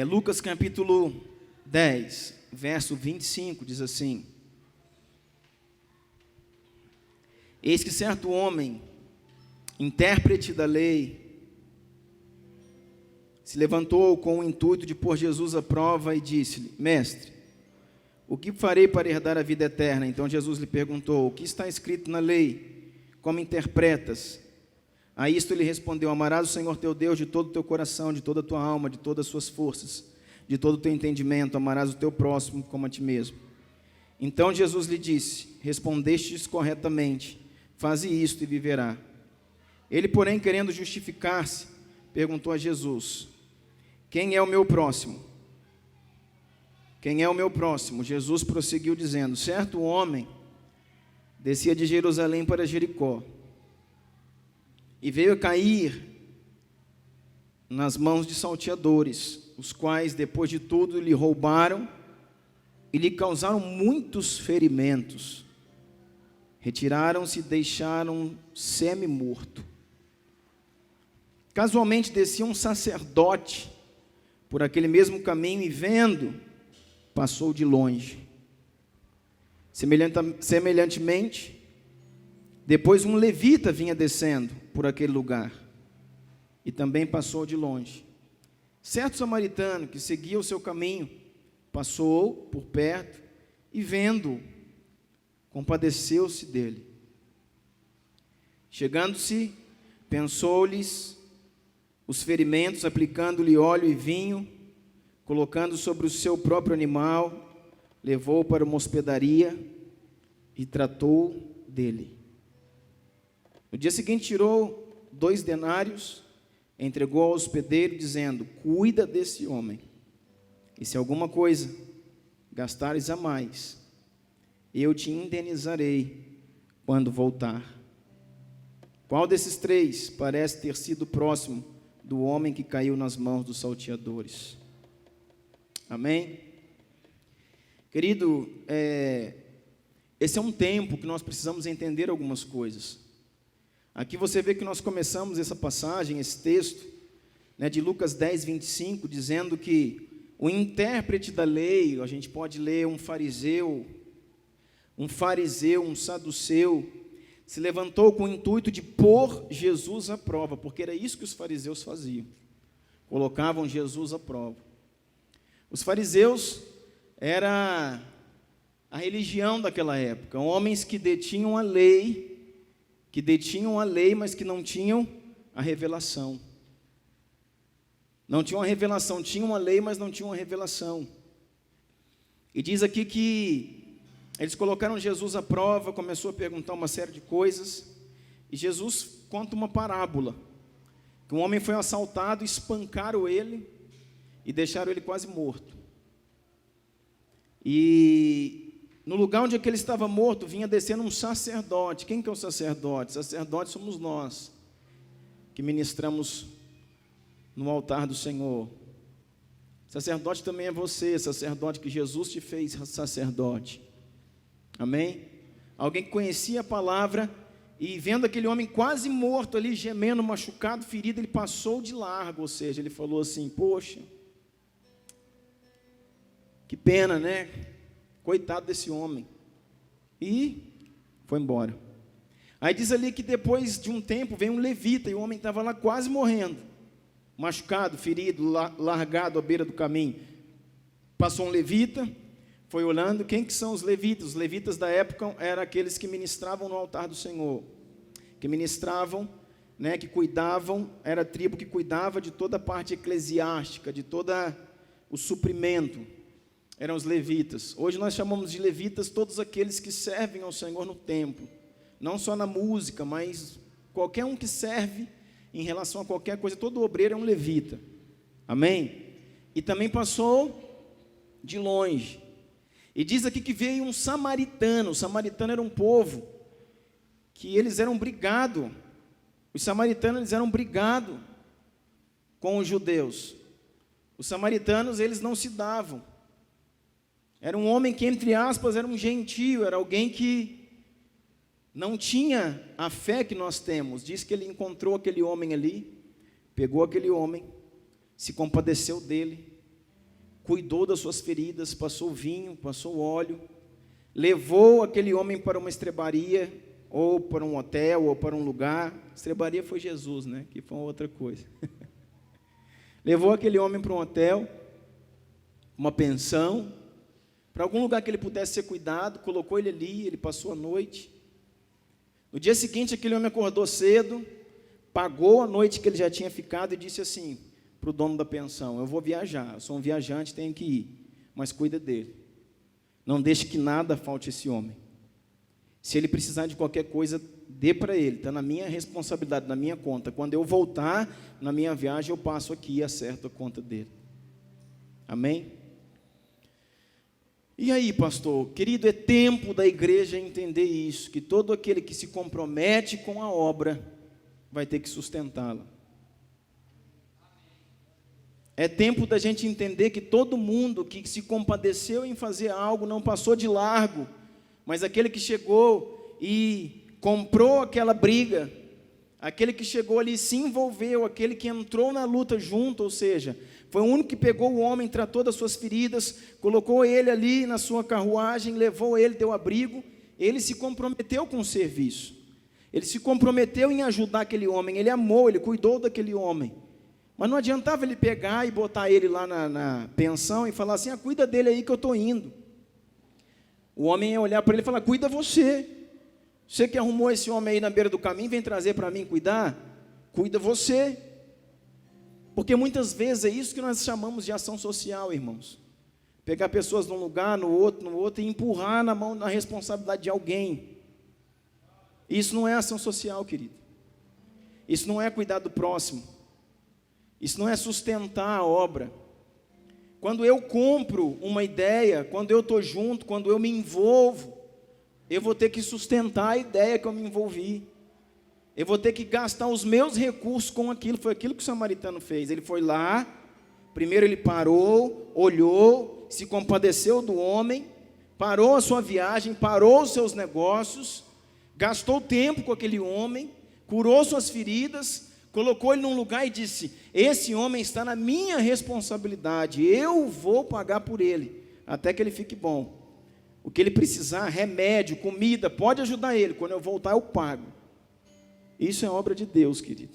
Lucas capítulo 10, verso 25, diz assim: Eis que certo homem, intérprete da lei, se levantou com o intuito de pôr Jesus à prova e disse-lhe: Mestre, o que farei para herdar a vida eterna? Então Jesus lhe perguntou: O que está escrito na lei? Como interpretas? A isto ele respondeu: Amarás o Senhor teu Deus de todo o teu coração, de toda a tua alma, de todas as suas forças, de todo o teu entendimento. Amarás o teu próximo como a ti mesmo. Então Jesus lhe disse: Respondestes corretamente, faze isto e viverá. Ele, porém, querendo justificar-se, perguntou a Jesus: Quem é o meu próximo? Quem é o meu próximo? Jesus prosseguiu dizendo: Certo homem descia de Jerusalém para Jericó e veio a cair nas mãos de salteadores, os quais, depois de tudo, lhe roubaram e lhe causaram muitos ferimentos. Retiraram-se e deixaram semi-morto. Casualmente descia um sacerdote por aquele mesmo caminho e, vendo, passou de longe. Semelhantemente, depois um levita vinha descendo por aquele lugar e também passou de longe. Certo samaritano que seguia o seu caminho passou por perto e, vendo, compadeceu-se dele. Chegando-se, pensou-lhes os ferimentos, aplicando-lhe óleo e vinho, colocando sobre o seu próprio animal, levou-o para uma hospedaria e tratou dele. No dia seguinte tirou 2 denários, entregou ao hospedeiro, dizendo: Cuida desse homem, e se alguma coisa gastares a mais, eu te indenizarei quando voltar. Qual desses 3 parece ter sido próximo do homem que caiu nas mãos dos salteadores? Amém? Querido, esse é um tempo que nós precisamos entender algumas coisas. Aqui você vê que nós começamos essa passagem, esse texto, de Lucas 10, 25, dizendo que o intérprete da lei, a gente pode ler um fariseu, um saduceu, se levantou com o intuito de pôr Jesus à prova, porque era isso que os fariseus faziam, colocavam Jesus à prova. Os fariseus era a religião daquela época, homens que detinham a lei, mas que não tinham a revelação. Não tinham a revelação, tinham a lei, mas não tinham a revelação. E diz aqui que eles colocaram Jesus à prova, começou a perguntar uma série de coisas, e Jesus conta uma parábola, que um homem foi assaltado, espancaram ele, e deixaram ele quase morto. E no lugar onde ele estava morto, vinha descendo um sacerdote. Quem que é o sacerdote? Sacerdote somos nós, que ministramos no altar do Senhor. Sacerdote também é você, sacerdote que Jesus te fez sacerdote. Amém? Alguém que conhecia a palavra e vendo aquele homem quase morto ali, gemendo, machucado, ferido, ele passou de largo, ou seja, ele falou assim: poxa, que pena, né? Coitado desse homem. E foi embora. Aí diz ali que depois de um tempo veio um levita, e o homem estava lá quase morrendo, machucado, ferido, largado à beira do caminho. Passou um levita, foi olhando. Quem que são os levitas? Os levitas da época eram aqueles que ministravam no altar do Senhor, que ministravam, que cuidavam, era a tribo que cuidava de toda a parte eclesiástica, de todo o suprimento. Eram os levitas. Hoje nós chamamos de levitas todos aqueles que servem ao Senhor no templo, não só na música, mas qualquer um que serve em relação a qualquer coisa. Todo obreiro é um levita. Amém? E também passou de longe. E diz aqui que veio um samaritano. O samaritano era um povo que eles eram brigados. Os samaritanos, eles eram brigados com os judeus. Os samaritanos, eles não se davam. Era um homem que, entre aspas, era um gentio, era alguém que não tinha a fé que nós temos. Diz que ele encontrou aquele homem ali, pegou aquele homem, se compadeceu dele, cuidou das suas feridas, passou vinho, passou óleo, levou aquele homem para uma estrebaria, ou para um hotel, ou para um lugar. Estrebaria foi Jesus, né? Que foi uma outra coisa. Levou aquele homem para um hotel, uma pensão, para algum lugar que ele pudesse ser cuidado, colocou ele ali, ele passou a noite. No dia seguinte, aquele homem acordou cedo, pagou a noite que ele já tinha ficado e disse assim para o dono da pensão: eu vou viajar, eu sou um viajante, tenho que ir, mas cuida dele. Não deixe que nada falte a esse homem. Se ele precisar de qualquer coisa, dê para ele, está na minha responsabilidade, na minha conta. Quando eu voltar na minha viagem, eu passo aqui e acerto a conta dele. Amém? E aí, pastor, querido, é tempo da igreja entender isso, que todo aquele que se compromete com a obra vai ter que sustentá-la. É tempo da gente entender que todo mundo que se compadeceu em fazer algo não passou de largo, mas aquele que chegou e comprou aquela briga, aquele que chegou ali e se envolveu, aquele que entrou na luta junto, ou seja, foi o único que pegou o homem, tratou das suas feridas, colocou ele ali na sua carruagem, levou ele, deu abrigo, ele se comprometeu com o serviço, ele se comprometeu em ajudar aquele homem, ele amou, ele cuidou daquele homem, mas não adiantava ele pegar e botar ele lá na pensão e falar assim: cuida dele aí que eu estou indo. O homem ia olhar para ele e falar: cuida você. Você que arrumou esse homem aí na beira do caminho, vem trazer para mim cuidar? Cuida você. Porque muitas vezes é isso que nós chamamos de ação social, irmãos. Pegar pessoas num lugar, no outro, e empurrar na responsabilidade de alguém. Isso não é ação social, querido. Isso não é cuidar do próximo. Isso não é sustentar a obra. Quando eu compro uma ideia, quando eu estou junto, quando eu me envolvo, eu vou ter que sustentar a ideia que eu me envolvi. Eu vou ter que gastar os meus recursos com aquilo. Foi aquilo que o samaritano fez. Ele foi lá, primeiro ele parou, olhou, se compadeceu do homem, parou a sua viagem, parou os seus negócios, gastou tempo com aquele homem, curou suas feridas, colocou ele num lugar e disse: esse homem está na minha responsabilidade, eu vou pagar por ele, até que ele fique bom. O que ele precisar, remédio, comida, pode ajudar ele, quando eu voltar eu pago. Isso é obra de Deus, querido.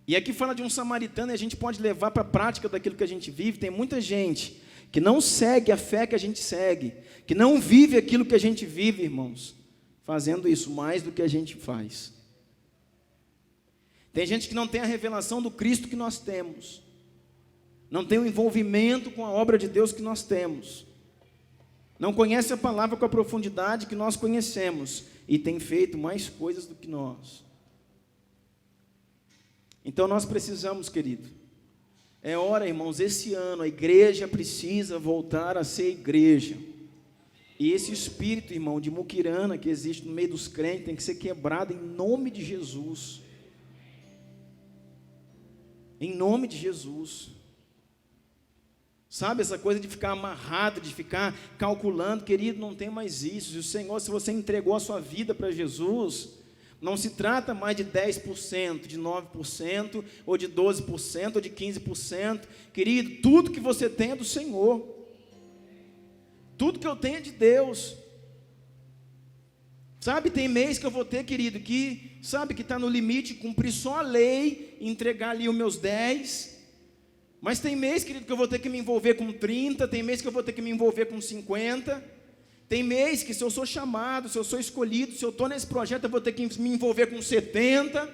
E aqui fala de um samaritano, e a gente pode levar para a prática daquilo que a gente vive. Tem muita gente que não segue a fé que a gente segue, que não vive aquilo que a gente vive, irmãos, fazendo isso mais do que a gente faz. Tem gente que não tem a revelação do Cristo que nós temos, não tem o envolvimento com a obra de Deus que nós temos, não conhece a palavra com a profundidade que nós conhecemos, e tem feito mais coisas do que nós. Então nós precisamos, querido, é hora, irmãos, esse ano a igreja precisa voltar a ser igreja, e esse espírito, irmão, de muquirana que existe no meio dos crentes, tem que ser quebrado em nome de Jesus. Em nome de Jesus. Sabe, essa coisa de ficar amarrado, de ficar calculando, querido, não tem mais isso. E o Senhor, se você entregou a sua vida para Jesus, não se trata mais de 10%, de 9%, ou de 12%, ou de 15%. Querido, tudo que você tem é do Senhor. Tudo que eu tenho é de Deus. Sabe, tem mês que eu vou ter, querido, que está no limite, cumprir só a lei, entregar ali os meus 10%. Mas tem mês, querido, que eu vou ter que me envolver com 30%, tem mês que eu vou ter que me envolver com 50%. Tem mês que, se eu sou chamado, se eu sou escolhido, se eu estou nesse projeto, eu vou ter que me envolver com 70%.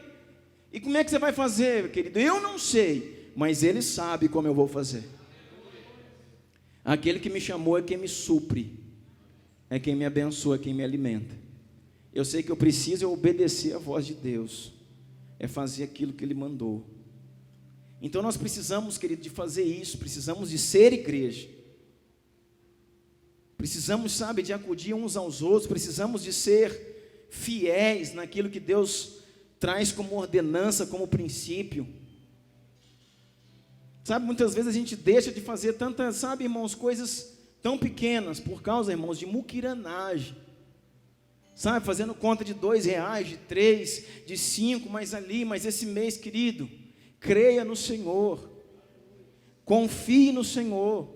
E como é que você vai fazer, querido? Eu não sei, mas Ele sabe como eu vou fazer. Aquele que me chamou é quem me supre, é quem me abençoa, é quem me alimenta. Eu sei que eu preciso obedecer a voz de Deus, é fazer aquilo que Ele mandou. Então nós precisamos, querido, de fazer isso, precisamos de ser igreja. Precisamos, sabe, de acudir uns aos outros, precisamos de ser fiéis naquilo que Deus traz como ordenança, como princípio. Sabe, muitas vezes a gente deixa de fazer tantas, sabe, irmãos, coisas tão pequenas, por causa, irmãos, de muquiranagem. Sabe, fazendo conta de R$2, de 3, de 5, mas ali, mas esse mês, querido, creia no Senhor. Confie no Senhor.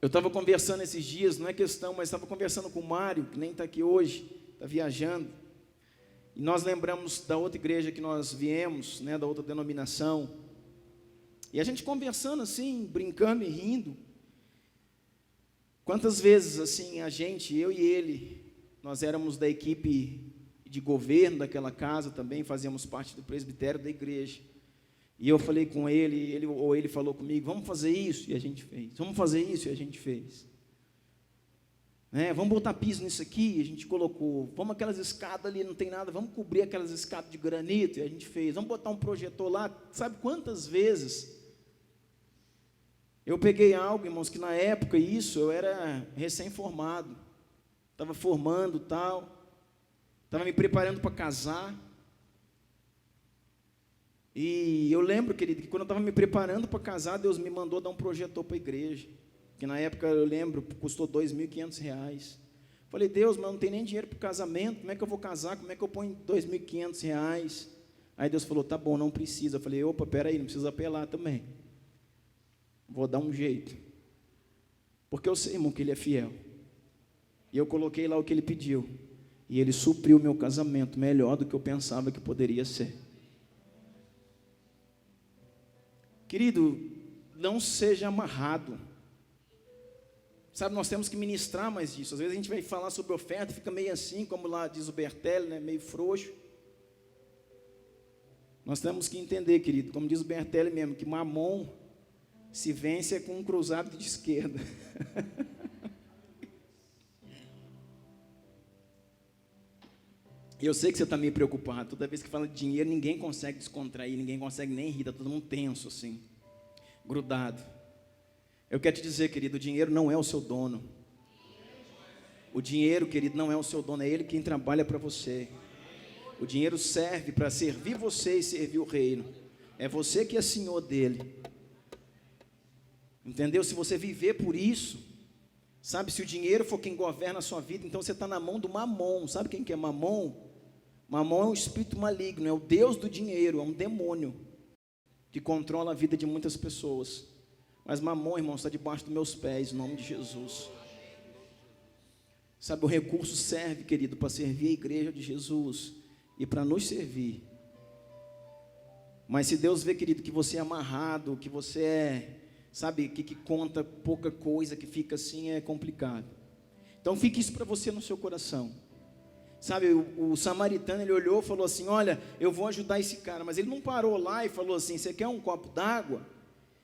Eu estava conversando esses dias, não é questão, mas estava conversando com o Mário, que nem está aqui hoje, está viajando. E nós lembramos da outra igreja que nós viemos, né, da outra denominação. E a gente conversando assim, brincando e rindo. Quantas vezes assim, eu e ele, nós éramos da equipe de governo daquela casa também, fazíamos parte do presbitério da igreja. E eu falei com ele, ele falou comigo, vamos fazer isso, e a gente fez. Vamos fazer isso, e a gente fez. Vamos botar piso nisso aqui, e a gente colocou. Vamos aquelas escadas ali, não tem nada, vamos cobrir aquelas escadas de granito, e a gente fez. Vamos botar um projetor lá. Sabe quantas vezes eu peguei algo, irmãos, que na época eu era recém-formado, estava formando tal, estava me preparando para casar. E eu lembro, querido, que quando eu estava me preparando para casar, Deus me mandou dar um projetor para a igreja, que na época, eu lembro, custou R$2.500. Falei, Deus, mas eu não tenho nem dinheiro para o casamento, como é que eu vou casar, como é que eu ponho R$2.500? Aí Deus falou, tá bom, não precisa. Eu falei, opa, peraí, não precisa apelar também, vou dar um jeito, porque eu sei, irmão, que Ele é fiel. E eu coloquei lá o que Ele pediu, e Ele supriu o meu casamento melhor do que eu pensava que poderia ser. Querido, não seja amarrado. Sabe, nós temos que ministrar mais isso. Às vezes a gente vai falar sobre oferta, fica meio assim, como lá diz o Bertelli, né, meio frouxo. Nós temos que entender, querido, como diz o Bertelli mesmo, que Mamon se vence com um cruzado de esquerda. Eu sei que você está meio preocupado. Toda vez que fala de dinheiro, ninguém consegue descontrair, ninguém consegue nem rir, está todo mundo tenso assim, grudado. Eu quero te dizer, querido, o dinheiro não é o seu dono. O dinheiro, querido, não é o seu dono, é Ele quem trabalha para você. O dinheiro serve para servir você e servir o reino. É você que é senhor dele. Entendeu? Se você viver por isso, sabe, se o dinheiro for quem governa a sua vida, então você está na mão do Mamon. Sabe quem que é Mamon? Mamon é um espírito maligno, é o Deus do dinheiro, é um demônio que controla a vida de muitas pessoas. Mas Mamon, irmão, está debaixo dos meus pés, em nome de Jesus. Sabe, o recurso serve, querido, para servir a igreja de Jesus e para nos servir. Mas se Deus vê, querido, que você é amarrado, que você é, sabe, que conta pouca coisa, que fica assim, é complicado. Então fique isso para você no seu coração. Sabe, o samaritano, ele olhou e falou assim, olha, eu vou ajudar esse cara. Mas ele não parou lá e falou assim, você quer um copo d'água?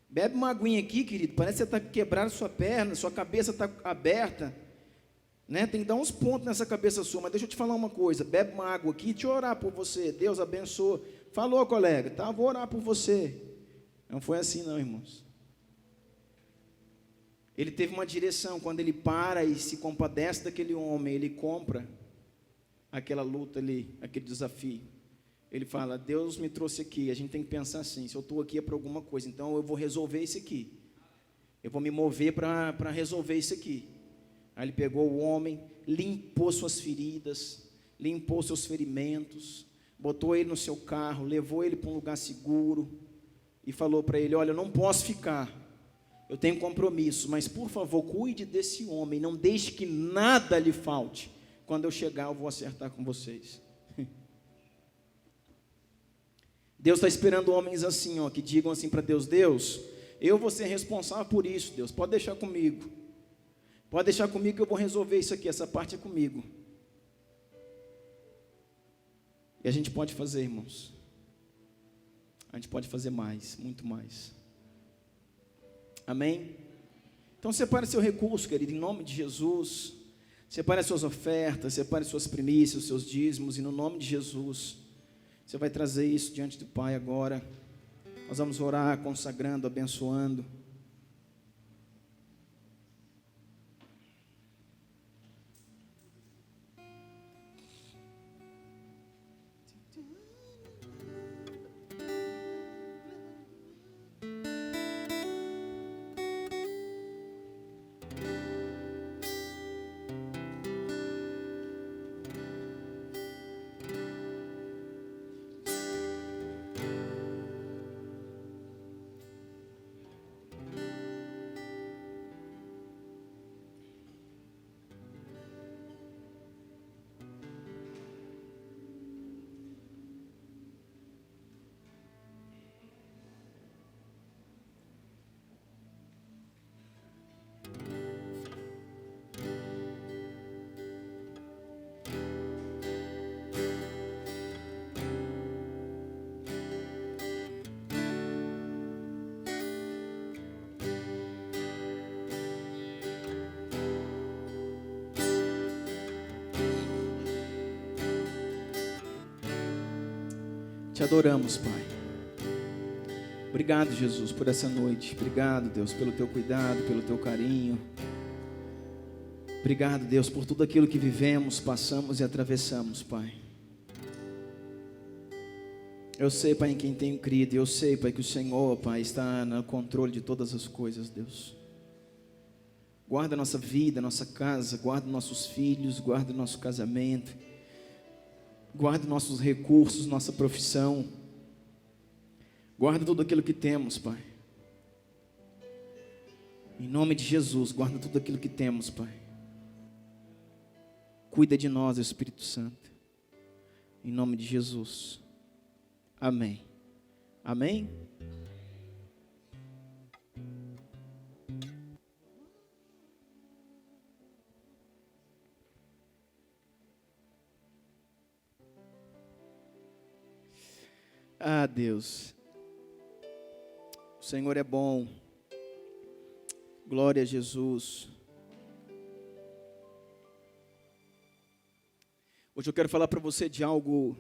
Bebe uma aguinha aqui, querido, parece que você está quebrando sua perna, sua cabeça está aberta, né? Tem que dar uns pontos nessa cabeça sua. Mas deixa eu te falar uma coisa, bebe uma água aqui, deixa eu orar por você, Deus abençoe. Falou, colega, tá, vou orar por você. Não foi assim não, irmãos. Ele teve uma direção. Quando ele para e se compadece daquele homem, ele compra aquela luta ali, aquele desafio. Ele fala, Deus me trouxe aqui. A gente tem que pensar assim, se eu estou aqui é para alguma coisa, então eu vou resolver isso aqui. Eu vou me mover para resolver isso aqui. Aí ele pegou o homem, limpou suas feridas, limpou seus ferimentos, botou ele no seu carro, levou ele para um lugar seguro e falou para ele, olha, eu não posso ficar, eu tenho compromisso, mas por favor, cuide desse homem, não deixe que nada lhe falte. Quando eu chegar, eu vou acertar com vocês. Deus está esperando homens assim, ó, que digam assim para Deus, Deus, eu vou ser responsável por isso, Deus, pode deixar comigo. Pode deixar comigo que eu vou resolver isso aqui, essa parte é comigo. E a gente pode fazer, irmãos. A gente pode fazer mais, muito mais. Amém? Então separe seu recurso, querido, em nome de Jesus. Separe as suas ofertas, separe suas primícias, os seus dízimos, e no nome de Jesus, você vai trazer isso diante do Pai agora. Nós vamos orar, consagrando, abençoando. Te adoramos, Pai. Obrigado, Jesus, por essa noite. Obrigado, Deus, pelo Teu cuidado, pelo Teu carinho. Obrigado, Deus, por tudo aquilo que vivemos, passamos e atravessamos, Pai. Eu sei, Pai, em quem tenho crido. Eu sei, Pai, que o Senhor, Pai, está no controle de todas as coisas, Deus. Guarda a nossa vida, a nossa casa, guarda nossos filhos, guarda o nosso casamento, guarda nossos recursos, nossa profissão. Guarda tudo aquilo que temos, Pai. Em nome de Jesus, guarda tudo aquilo que temos, Pai. Cuida de nós, Espírito Santo. Em nome de Jesus. Amém. Amém? Ah, Deus. O Senhor é bom. Glória a Jesus. Hoje eu quero falar para você de algo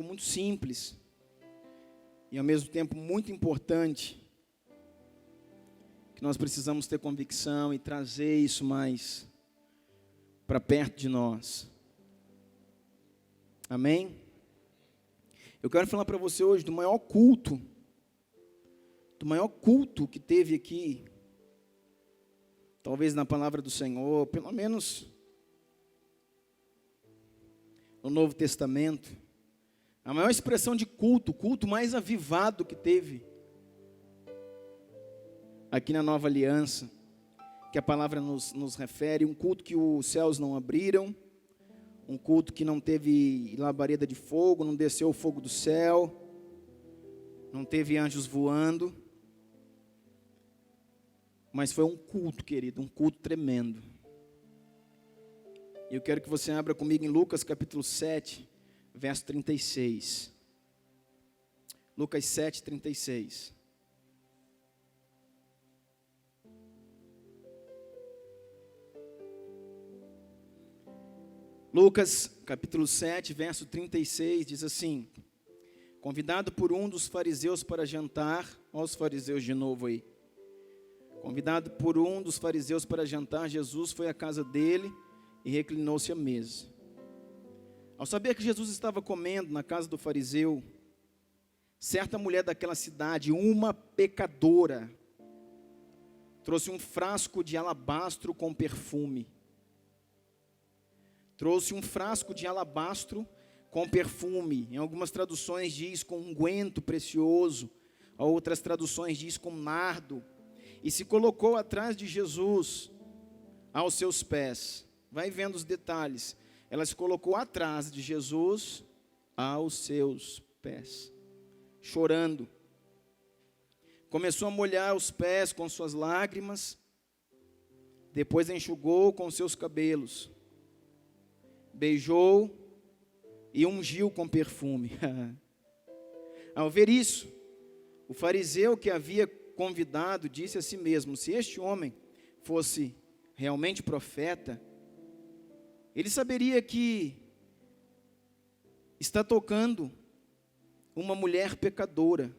muito simples e ao mesmo tempo muito importante, que nós precisamos ter convicção e trazer isso mais para perto de nós. Amém? Eu quero falar para você hoje do maior culto que teve aqui, talvez na palavra do Senhor, pelo menos no Novo Testamento, a maior expressão de culto, o culto mais avivado que teve aqui na Nova Aliança, que a palavra nos refere, um culto que os céus não abriram, um culto que não teve labareda de fogo, não desceu o fogo do céu, não teve anjos voando, mas foi um culto, querido, um culto tremendo. E eu quero que você abra comigo em Lucas capítulo 7, verso 36. Lucas 7, 36. Lucas capítulo 7, verso 36, diz assim: convidado por um dos fariseus para jantar, olha os fariseus de novo aí. Convidado por um dos fariseus para jantar, Jesus foi à casa dele e reclinou-se à mesa. Ao saber que Jesus estava comendo na casa do fariseu, certa mulher daquela cidade, uma pecadora, trouxe um frasco de alabastro com perfume. Trouxe um frasco de alabastro com perfume. Em algumas traduções diz com unguento precioso, outras traduções diz com nardo. E se colocou atrás de Jesus, aos seus pés. Vai vendo os detalhes. Ela se colocou atrás de Jesus, aos seus pés, chorando. Começou a molhar os pés com suas lágrimas, depois enxugou com seus cabelos, beijou e ungiu com perfume. Ao ver isso, o fariseu que havia convidado disse a si mesmo: se este homem fosse realmente profeta, ele saberia que está tocando uma mulher pecadora.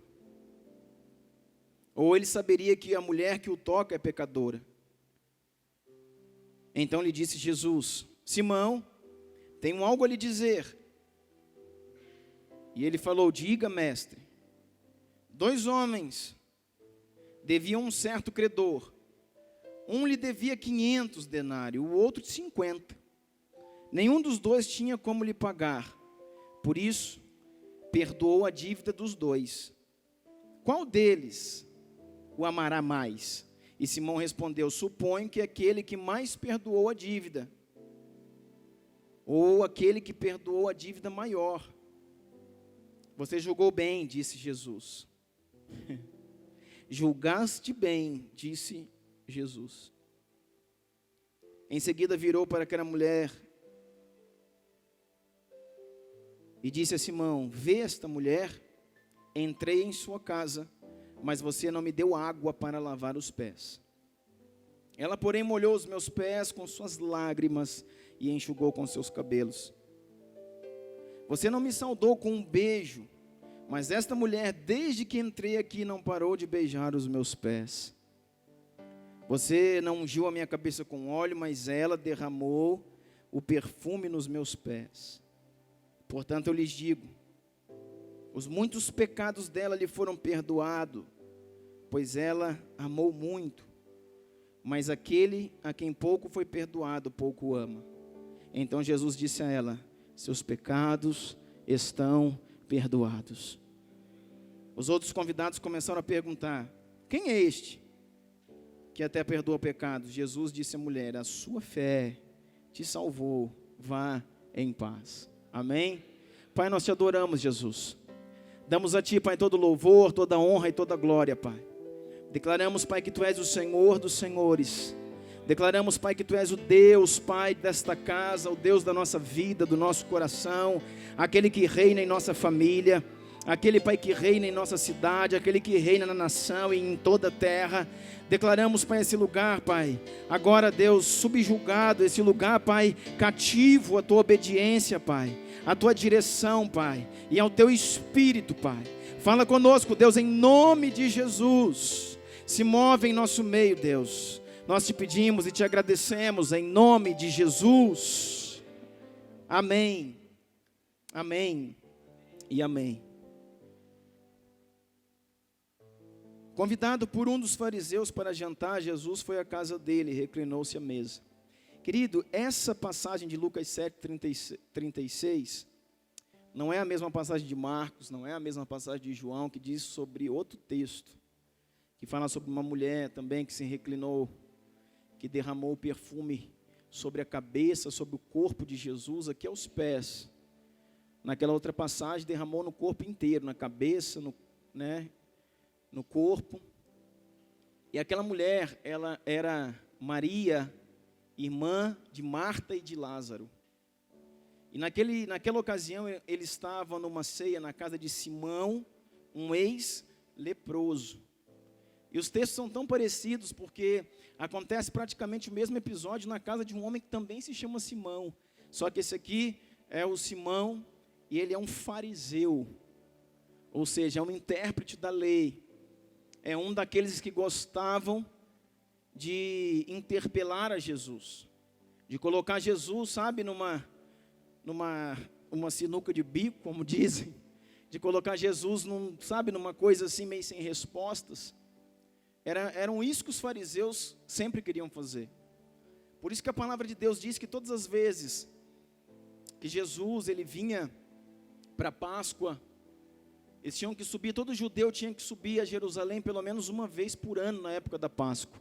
Ou ele saberia que a mulher que o toca é pecadora. Então lhe disse Jesus: Simão, tenho algo a lhe dizer. E ele falou: diga, mestre. 2 homens deviam um certo credor. Um lhe devia 500 denários, o outro 50. Nenhum dos dois tinha como lhe pagar. Por isso, perdoou a dívida dos 2. Qual deles o amará mais? E Simão respondeu: suponho que aquele que mais perdoou a dívida, ou aquele que perdoou a dívida maior. Você julgou bem, disse Jesus. Julgaste bem, disse Jesus. Em seguida virou para aquela mulher e disse a Simão: vê esta mulher? Entrei em sua casa, mas você não me deu água para lavar os pés. Ela, porém, molhou os meus pés com suas lágrimas e enxugou com seus cabelos. Você não me saudou com um beijo, mas esta mulher, desde que entrei aqui, não parou de beijar os meus pés. Você não ungiu a minha cabeça com óleo, mas ela derramou o perfume nos meus pés. Portanto, eu lhes digo, os muitos pecados dela lhe foram perdoados, pois ela amou muito. Mas aquele a quem pouco foi perdoado, pouco ama. Então Jesus disse a ela, seus pecados estão perdoados. Os outros convidados começaram a perguntar, quem é este que até perdoa pecados? Jesus disse à mulher, a sua fé te salvou, vá em paz. Amém? Pai, nós te adoramos, Jesus. Damos a ti, Pai, todo louvor, toda honra e toda glória, Pai. Declaramos, Pai, que tu és o Senhor dos senhores. Declaramos, Pai, que tu és o Deus, Pai, desta casa, o Deus da nossa vida, do nosso coração, aquele que reina em nossa família, aquele, Pai, que reina em nossa cidade, aquele que reina na nação e em toda a terra. Declaramos, Pai, esse lugar, Pai, agora, Deus, subjugado, esse lugar, Pai, cativo à tua obediência, Pai, à tua direção, Pai, e ao teu Espírito, Pai. Fala conosco, Deus, em nome de Jesus. Se move em nosso meio, Deus. Nós te pedimos e te agradecemos em nome de Jesus. Amém. Amém e amém. Convidado por um dos fariseus para jantar, Jesus foi à casa dele e reclinou-se à mesa. Querido, essa passagem de Lucas 7:36 não é a mesma passagem de Marcos, não é a mesma passagem de João, que diz sobre outro texto, que fala sobre uma mulher também que se reclinou, que derramou o perfume sobre a cabeça, sobre o corpo de Jesus, aqui aos pés. Naquela outra passagem, derramou no corpo inteiro, na cabeça, no corpo. E aquela mulher, ela era Maria, irmã de Marta e de Lázaro. E naquela ocasião, ele estava numa ceia na casa de Simão, um ex-leproso. E os textos são tão parecidos porque acontece praticamente o mesmo episódio na casa de um homem que também se chama Simão. Só que esse aqui é o Simão e ele é um fariseu, ou seja, é um intérprete da lei. É um daqueles que gostavam de interpelar a Jesus, de colocar Jesus, sabe, numa sinuca de bico, como dizem, de colocar Jesus numa coisa assim meio sem respostas. Eram isso que os fariseus sempre queriam fazer. Por isso que a palavra de Deus diz que todas as vezes que Jesus ele vinha para a Páscoa, eles tinham que subir, todo judeu tinha que subir a Jerusalém pelo menos uma vez por ano na época da Páscoa,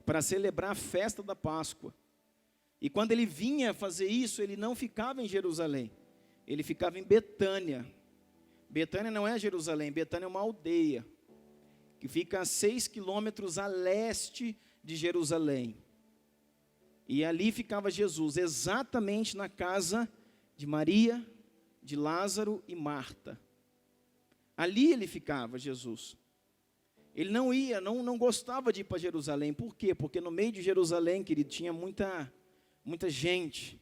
para celebrar a festa da Páscoa. E quando ele vinha fazer isso, ele não ficava em Jerusalém, ele ficava em Betânia. Betânia não é Jerusalém, Betânia é uma aldeia, que fica a 6 quilômetros a leste de Jerusalém. E ali ficava Jesus, exatamente na casa de Maria, de Lázaro e Marta. Ali ele ficava, Jesus. Ele não ia, não gostava de ir para Jerusalém. Por quê? Porque no meio de Jerusalém, querido, tinha muita gente.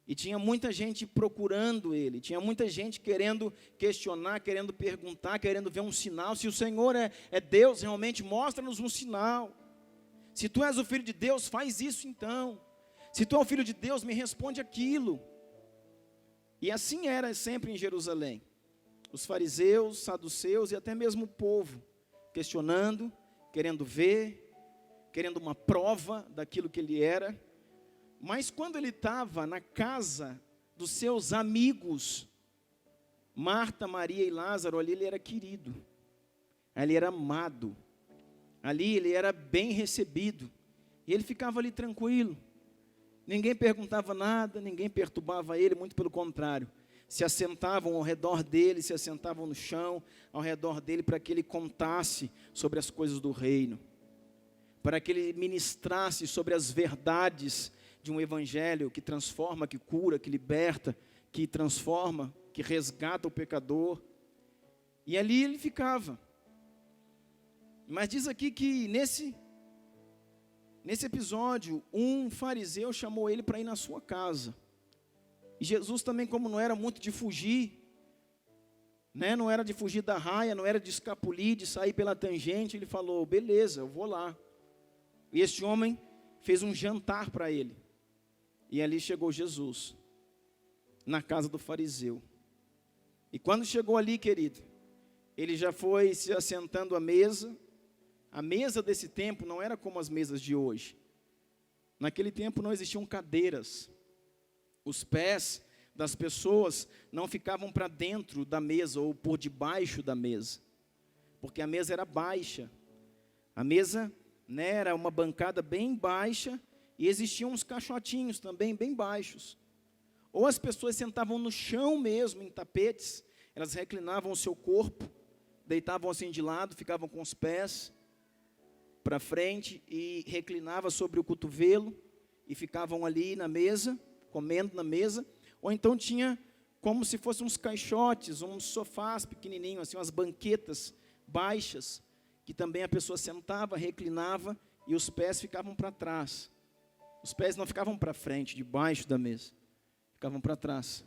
E tinha muita gente procurando ele. Tinha muita gente querendo questionar, querendo perguntar, querendo ver um sinal. Se o Senhor é Deus, realmente mostra-nos um sinal. Se tu és o Filho de Deus, faz isso então. Se tu é o Filho de Deus, me responde aquilo. E assim era sempre em Jerusalém. Os fariseus, saduceus e até mesmo o povo, questionando, querendo ver, querendo uma prova daquilo que ele era. Mas quando ele estava na casa dos seus amigos, Marta, Maria e Lázaro, ali ele era querido, ali era amado, ali ele era bem recebido, e ele ficava ali tranquilo, ninguém perguntava nada, ninguém perturbava ele, muito pelo contrário, se assentavam ao redor dele, se assentavam no chão, ao redor dele, para que ele contasse sobre as coisas do reino, para que ele ministrasse sobre as verdades de um evangelho que transforma, que cura, que liberta, que transforma, que resgata o pecador. E ali ele ficava. Mas diz aqui que nesse episódio, um fariseu chamou ele para ir na sua casa. E Jesus também, como não era muito de fugir, né, não era de fugir da raia, não era de escapulir, de sair pela tangente, ele falou, beleza, eu vou lá. E este homem fez um jantar para ele. E ali chegou Jesus, na casa do fariseu. E quando chegou ali, querido, ele já foi se assentando à mesa. A mesa desse tempo não era como as mesas de hoje. Naquele tempo não existiam cadeiras. Os pés das pessoas não ficavam para dentro da mesa ou por debaixo da mesa, porque a mesa era baixa. A mesa, né, era uma bancada bem baixa e existiam uns caixotinhos também bem baixos. Ou as pessoas sentavam no chão mesmo, em tapetes, elas reclinavam o seu corpo, deitavam assim de lado, ficavam com os pés para frente e reclinavam sobre o cotovelo e ficavam ali na mesa, comendo na mesa. Ou então tinha como se fossem uns caixotes, uns sofás pequenininhos, assim, umas banquetas baixas, que também a pessoa sentava, reclinava e os pés ficavam para trás. Os pés não ficavam para frente, debaixo da mesa, ficavam para trás.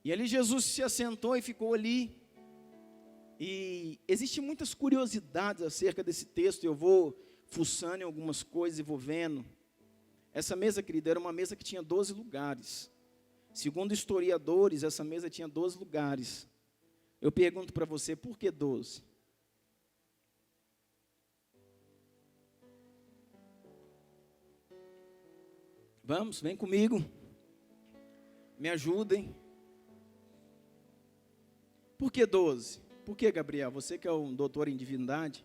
E ali Jesus se assentou e ficou ali. E existem muitas curiosidades acerca desse texto, eu vou fuçando em algumas coisas e vou vendo. Essa mesa, querida, era uma mesa que tinha 12 lugares. Segundo historiadores, essa mesa tinha 12 lugares. Eu pergunto para você, por que 12? Vamos, vem comigo. Me ajudem. Por que 12? Por que, Gabriel? Você que é um doutor em divindade.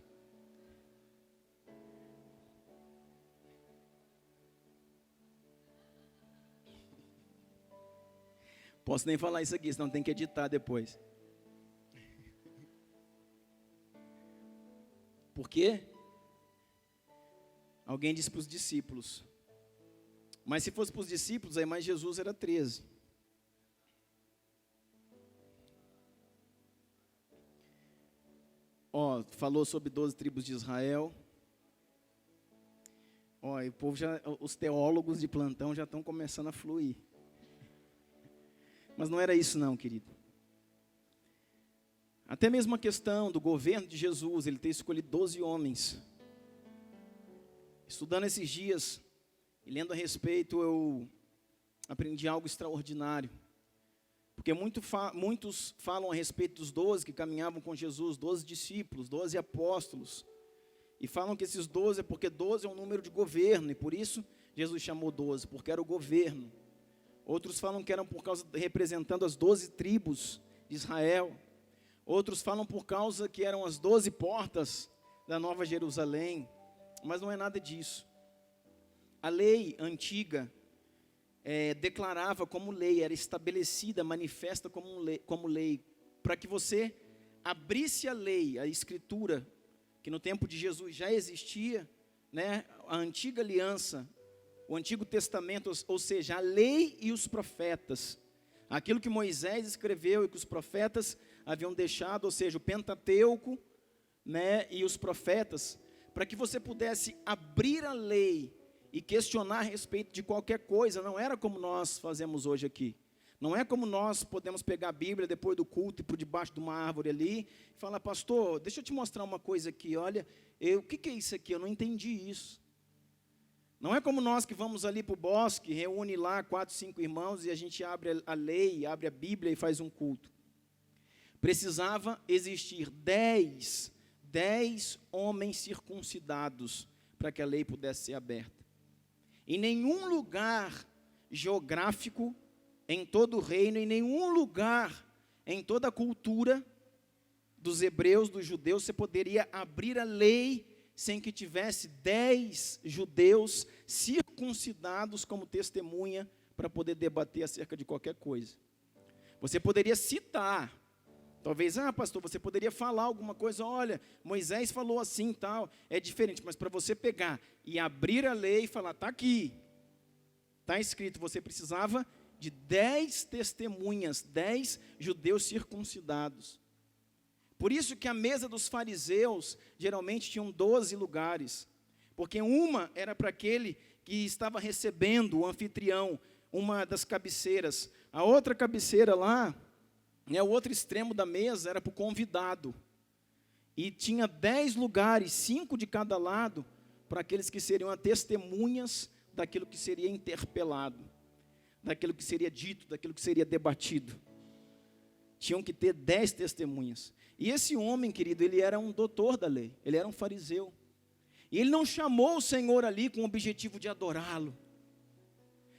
Posso nem falar isso aqui, senão tem que editar depois. Por quê? Alguém disse para os discípulos. Mas se fosse para os discípulos, aí mais Jesus era 13. Ó, falou sobre 12 tribos de Israel. Ó, e o povo já, os teólogos de plantão já estão começando a fluir. Mas não era isso não, querido. Até mesmo a questão do governo de Jesus, ele ter escolhido 12 homens. Estudando esses dias e lendo a respeito, eu aprendi algo extraordinário. Porque muitos falam a respeito dos 12 que caminhavam com Jesus, 12 discípulos, 12 apóstolos. E falam que esses 12 é porque 12 é um número de governo, e por isso Jesus chamou 12, porque era o governo. Outros falam que eram por causa, representando as 12 tribos de Israel. Outros falam por causa que eram as 12 portas da Nova Jerusalém. Mas não é nada disso. A lei antiga declarava como lei, era estabelecida, manifesta como lei, para que você abrisse a lei, a escritura, que no tempo de Jesus já existia, né, a antiga aliança, o Antigo Testamento, ou seja, a lei e os profetas, aquilo que Moisés escreveu e que os profetas haviam deixado, ou seja, o Pentateuco, né, e os profetas, para que você pudesse abrir a lei e questionar a respeito de qualquer coisa. Não era como nós fazemos hoje aqui. Não é como nós podemos pegar a Bíblia depois do culto e por debaixo de uma árvore ali e falar, pastor, deixa eu te mostrar uma coisa aqui, olha, o que é isso aqui? Eu não entendi isso. Não é como nós que vamos ali para o bosque, reúne lá 4, 5 irmãos e a gente abre a lei, abre a Bíblia e faz um culto. Precisava existir 10 homens circuncidados para que a lei pudesse ser aberta. Em nenhum lugar geográfico, em todo o reino, em nenhum lugar, em toda a cultura dos hebreus, dos judeus, você poderia abrir a lei sem que tivesse 10 judeus circuncidados como testemunha para poder debater acerca de qualquer coisa. Você poderia citar, talvez, pastor, você poderia falar alguma coisa, olha, Moisés falou assim e tal, é diferente, mas para você pegar e abrir a lei e falar, está aqui, está escrito, você precisava de 10 testemunhas, 10 judeus circuncidados. Por isso que a mesa dos fariseus geralmente tinham 12 lugares, porque uma era para aquele que estava recebendo o anfitrião, uma das cabeceiras. A outra cabeceira lá, né, o outro extremo da mesa era para o convidado. E tinha 10 lugares, 5 de cada lado, para aqueles que seriam testemunhas daquilo que seria interpelado, daquilo que seria dito, daquilo que seria debatido. Tinham que ter 10 testemunhas. E esse homem, querido, ele era um doutor da lei, ele era um fariseu. E ele não chamou o Senhor ali com o objetivo de adorá-lo.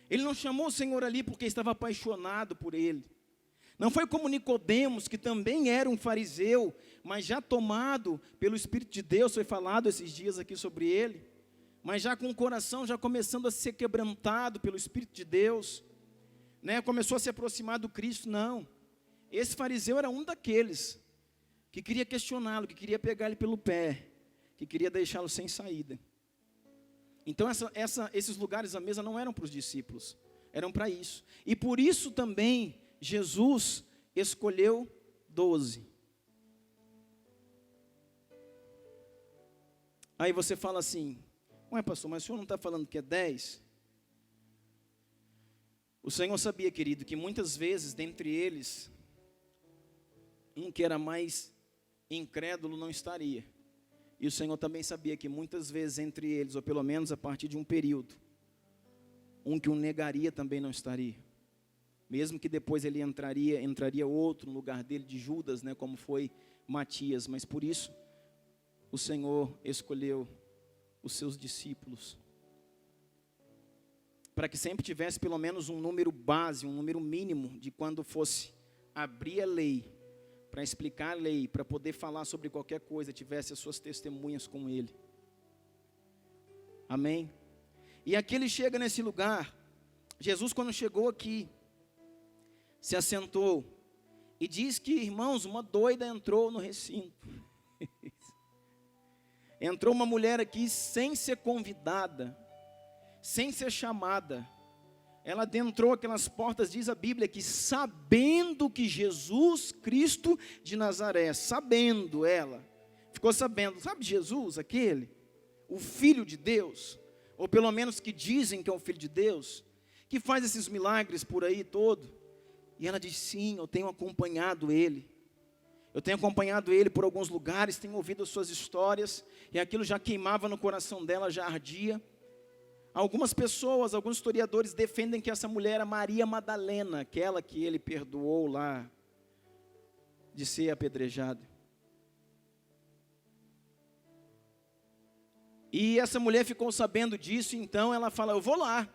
Ele não chamou o Senhor ali porque estava apaixonado por ele. Não foi como Nicodemos, que também era um fariseu, mas já tomado pelo Espírito de Deus, foi falado esses dias aqui sobre ele, mas já com o coração já começando a ser quebrantado pelo Espírito de Deus, né? Começou a se aproximar do Cristo. Não, esse fariseu era um daqueles que queria questioná-lo, que queria pegar ele pelo pé, que queria deixá-lo sem saída. Então esses lugares à mesa não eram para os discípulos, eram para isso. E por isso também Jesus escolheu 12. Aí você fala assim: ué, pastor, mas o senhor não está falando que é 10? O Senhor sabia, querido, que muitas vezes dentre eles, um que era mais incrédulo não estaria. E o Senhor também sabia que muitas vezes entre eles, ou pelo menos a partir de um período, um que o negaria também não estaria. Mesmo que depois ele entraria outro no lugar dele, de Judas, né, como foi Matias. Mas por isso, o Senhor escolheu os seus discípulos, para que sempre tivesse pelo menos um número base, um número mínimo, de quando fosse abrir a lei, para explicar a lei, para poder falar sobre qualquer coisa, tivesse as suas testemunhas com ele. Amém? E aqui ele chega nesse lugar. Jesus, quando chegou aqui, se assentou, e diz que, irmãos, uma doida entrou no recinto. Entrou uma mulher aqui sem ser convidada, sem ser chamada. Ela adentrou aquelas portas, diz a Bíblia, que sabendo que Jesus Cristo de Nazaré, sabendo ela, ficou sabendo, sabe Jesus, aquele, o Filho de Deus, ou pelo menos que dizem que é o Filho de Deus, que faz esses milagres por aí todo. E ela diz: sim, eu tenho acompanhado ele. Eu tenho acompanhado ele por alguns lugares, tenho ouvido as suas histórias, e aquilo já queimava no coração dela, já ardia. Algumas pessoas, alguns historiadores defendem que essa mulher era Maria Madalena, aquela que ele perdoou lá de ser apedrejada. E essa mulher ficou sabendo disso, então ela fala: eu vou lá.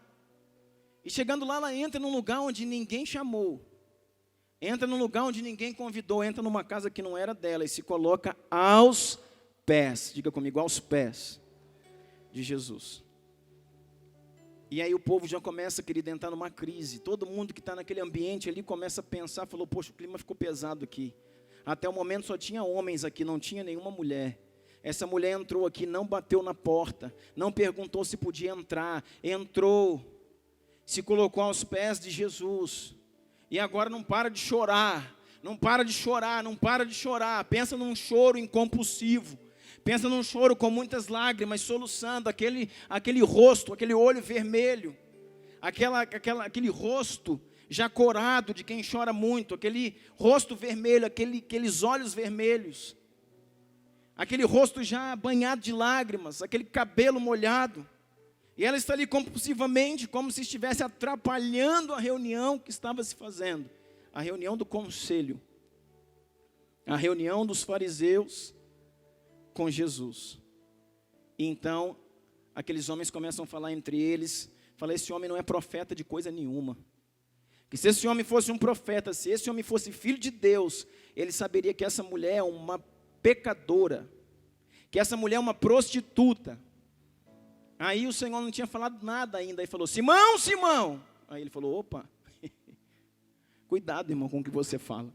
E chegando lá, ela entra num lugar onde ninguém chamou, entra num lugar onde ninguém convidou, entra numa casa que não era dela e se coloca aos pés, diga comigo, aos pés de Jesus. E aí o povo já começa, querido, a entrar numa crise. Todo mundo que está naquele ambiente ali começa a pensar, falou: poxa, o clima ficou pesado aqui. Até o momento só tinha homens aqui, não tinha nenhuma mulher. Essa mulher entrou aqui, não bateu na porta, não perguntou se podia entrar, entrou, se colocou aos pés de Jesus. E agora não para de chorar, não para de chorar, não para de chorar. Pensa num choro incompulsivo. Pensa num choro com muitas lágrimas, soluçando, aquele rosto, aquele olho vermelho, aquele rosto já corado de quem chora muito, aquele rosto vermelho, aqueles olhos vermelhos, aquele rosto já banhado de lágrimas, aquele cabelo molhado. E ela está ali compulsivamente, como se estivesse atrapalhando a reunião que estava se fazendo, a reunião do conselho, a reunião dos fariseus com Jesus. E então, aqueles homens começam a falar entre eles, falam: esse homem não é profeta de coisa nenhuma. Que se esse homem fosse um profeta, se esse homem fosse filho de Deus, ele saberia que essa mulher é uma pecadora, que essa mulher é uma prostituta. Aí o Senhor não tinha falado nada ainda, aí falou: Simão, Simão. Aí ele falou: opa, cuidado, irmão, com o que você fala.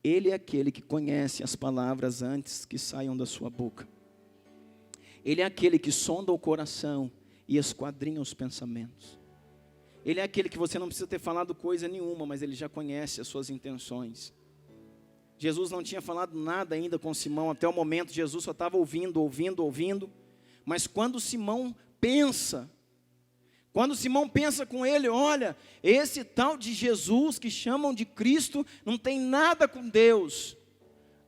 Ele é aquele que conhece as palavras antes que saiam da sua boca. Ele é aquele que sonda o coração e esquadrinha os pensamentos. Ele é aquele que você não precisa ter falado coisa nenhuma, mas ele já conhece as suas intenções. Jesus não tinha falado nada ainda com Simão, até o momento Jesus só estava ouvindo. Mas quando Simão pensa, Quando Simão pensa com ele, olha, esse tal de Jesus que chamam de Cristo não tem nada com Deus.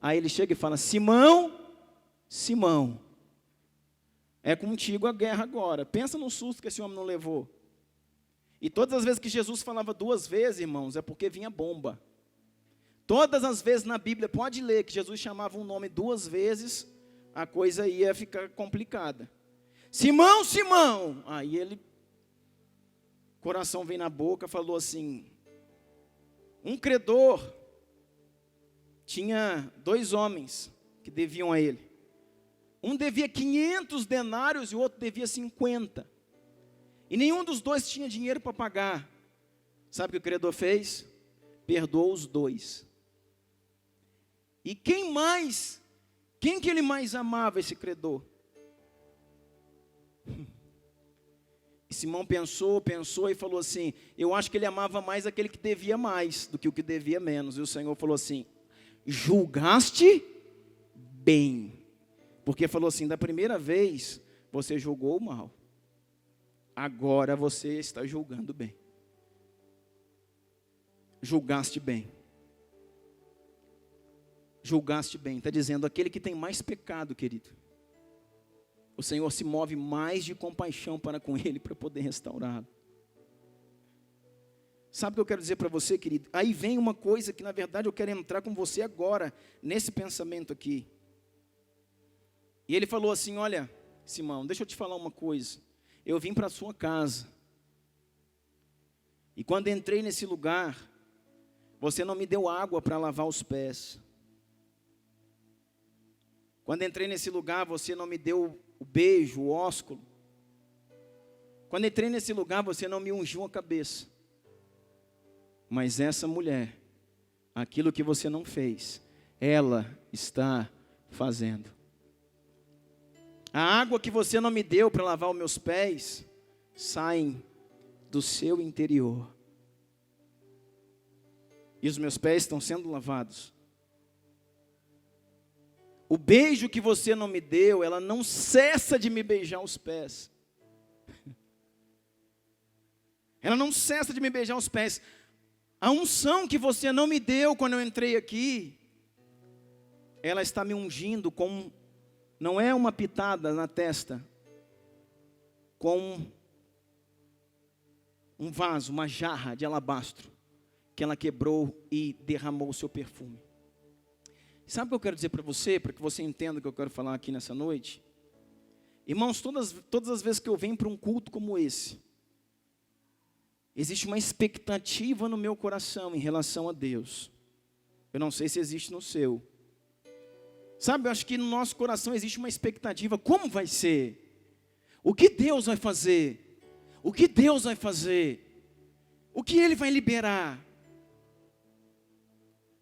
Aí ele chega e fala, Simão, Simão, é contigo a guerra agora. Pensa no susto que esse homem não levou. E todas as vezes que Jesus falava 2 vezes, irmãos, é porque vinha bomba. Todas as vezes na Bíblia, pode ler, que Jesus chamava um nome 2 vezes, a coisa ia ficar complicada. Simão, Simão, aí ele, coração vem na boca, falou assim, um credor tinha 2 homens que deviam a ele. Um devia 500 denários e o outro devia 50. E nenhum dos 2 tinha dinheiro para pagar. Sabe o que o credor fez? Perdoou os 2. E quem que ele mais amava, esse credor? E Simão pensou e falou assim, eu acho que ele amava mais aquele que devia mais do que o que devia menos. E o Senhor falou assim, julgaste bem. Porque falou assim, da primeira vez você julgou mal. Agora você está julgando bem. Julgaste bem. Julgaste bem. Está dizendo, aquele que tem mais pecado, querido. O Senhor se move mais de compaixão para com ele, para poder restaurá-lo. Sabe o que eu quero dizer para você, querido? Aí vem uma coisa que, na verdade, eu quero entrar com você agora, nesse pensamento aqui. E ele falou assim, olha, Simão, deixa eu te falar uma coisa. Eu vim para a sua casa. E quando entrei nesse lugar, você não me deu água para lavar os pés. Quando entrei nesse lugar, você não me deu o beijo, o ósculo. Quando entrei nesse lugar, você não me ungiu a cabeça. Mas essa mulher, aquilo que você não fez, ela está fazendo. A água que você não me deu para lavar os meus pés, saem do seu interior. E os meus pés estão sendo lavados. O beijo que você não me deu, ela não cessa de me beijar os pés. Ela não cessa de me beijar os pés. A unção que você não me deu quando eu entrei aqui, ela está me ungindo com, não é uma pitada na testa, com um vaso, uma jarra de alabastro, que ela quebrou e derramou o seu perfume. Sabe o que eu quero dizer para você, para que você entenda o que eu quero falar aqui nessa noite? Irmãos, todas as vezes que eu venho para um culto como esse, existe uma expectativa no meu coração em relação a Deus. Eu não sei se existe no seu. Sabe, eu acho que no nosso coração existe uma expectativa. Como vai ser? O que Deus vai fazer? O que Deus vai fazer? O que Ele vai liberar?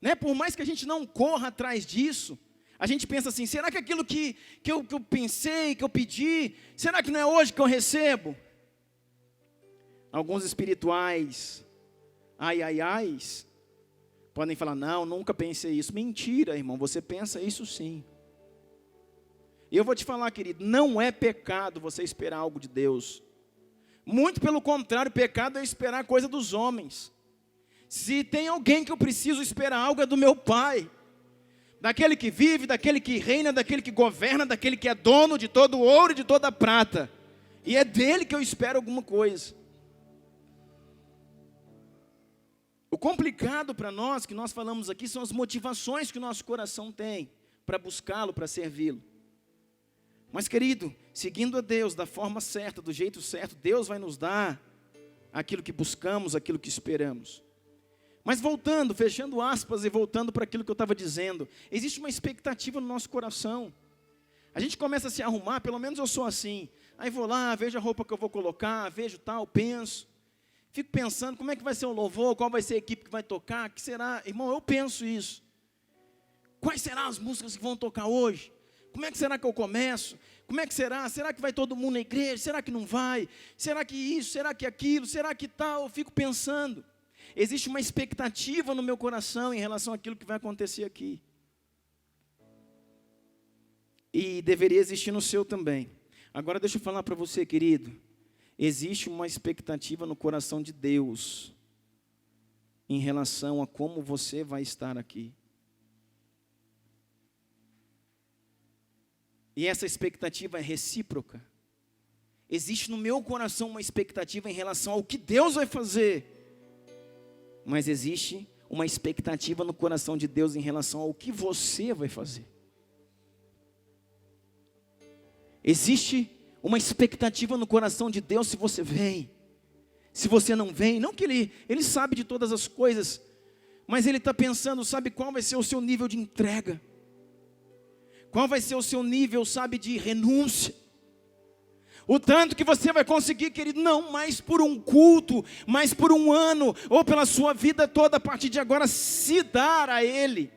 Né? Por mais que a gente não corra atrás disso, a gente pensa assim, será que aquilo que eu pensei, que eu pedi, será que não é hoje que eu recebo? Alguns espirituais, podem falar, não, nunca pensei isso. Mentira, irmão, você pensa isso sim. E eu vou te falar, querido, não é pecado você esperar algo de Deus. Muito pelo contrário, pecado é esperar coisa dos homens. Se tem alguém que eu preciso esperar algo, é do meu Pai. Daquele que vive, daquele que reina, daquele que governa, daquele que é dono de todo o ouro e de toda a prata. E é dele que eu espero alguma coisa. O complicado para nós, que nós falamos aqui, são as motivações que o nosso coração tem para buscá-lo, para servi-lo. Mas, querido, seguindo a Deus da forma certa, do jeito certo, Deus vai nos dar aquilo que buscamos, aquilo que esperamos. Mas voltando, fechando aspas e voltando para aquilo que eu estava dizendo, existe uma expectativa no nosso coração. A gente começa a se arrumar, pelo menos eu sou assim. Aí vou lá, vejo a roupa que eu vou colocar, vejo tal, penso. Fico pensando como é que vai ser o louvor, qual vai ser a equipe que vai tocar, que será? Irmão, eu penso isso. Quais serão as músicas que vão tocar hoje? Como é que será que eu começo? Como é que será? Será que vai todo mundo na igreja? Será que não vai? Será que isso? Será que aquilo? Será que tal? Eu fico pensando. Existe uma expectativa no meu coração em relação àquilo que vai acontecer aqui. E deveria existir no seu também. Agora deixa eu falar para você, querido. Existe uma expectativa no coração de Deus em relação a como você vai estar aqui. E essa expectativa é recíproca. Existe no meu coração uma expectativa em relação ao que Deus vai fazer. Mas existe uma expectativa no coração de Deus em relação ao que você vai fazer. Existe uma expectativa no coração de Deus se você vem. Se você não vem, não que Ele sabe de todas as coisas, mas Ele está pensando, sabe qual vai ser o seu nível de entrega? Qual vai ser o seu nível, sabe, de renúncia? O tanto que você vai conseguir, querido, não mais por um culto, mas por um ano, ou pela sua vida toda, a partir de agora, se dar a Ele.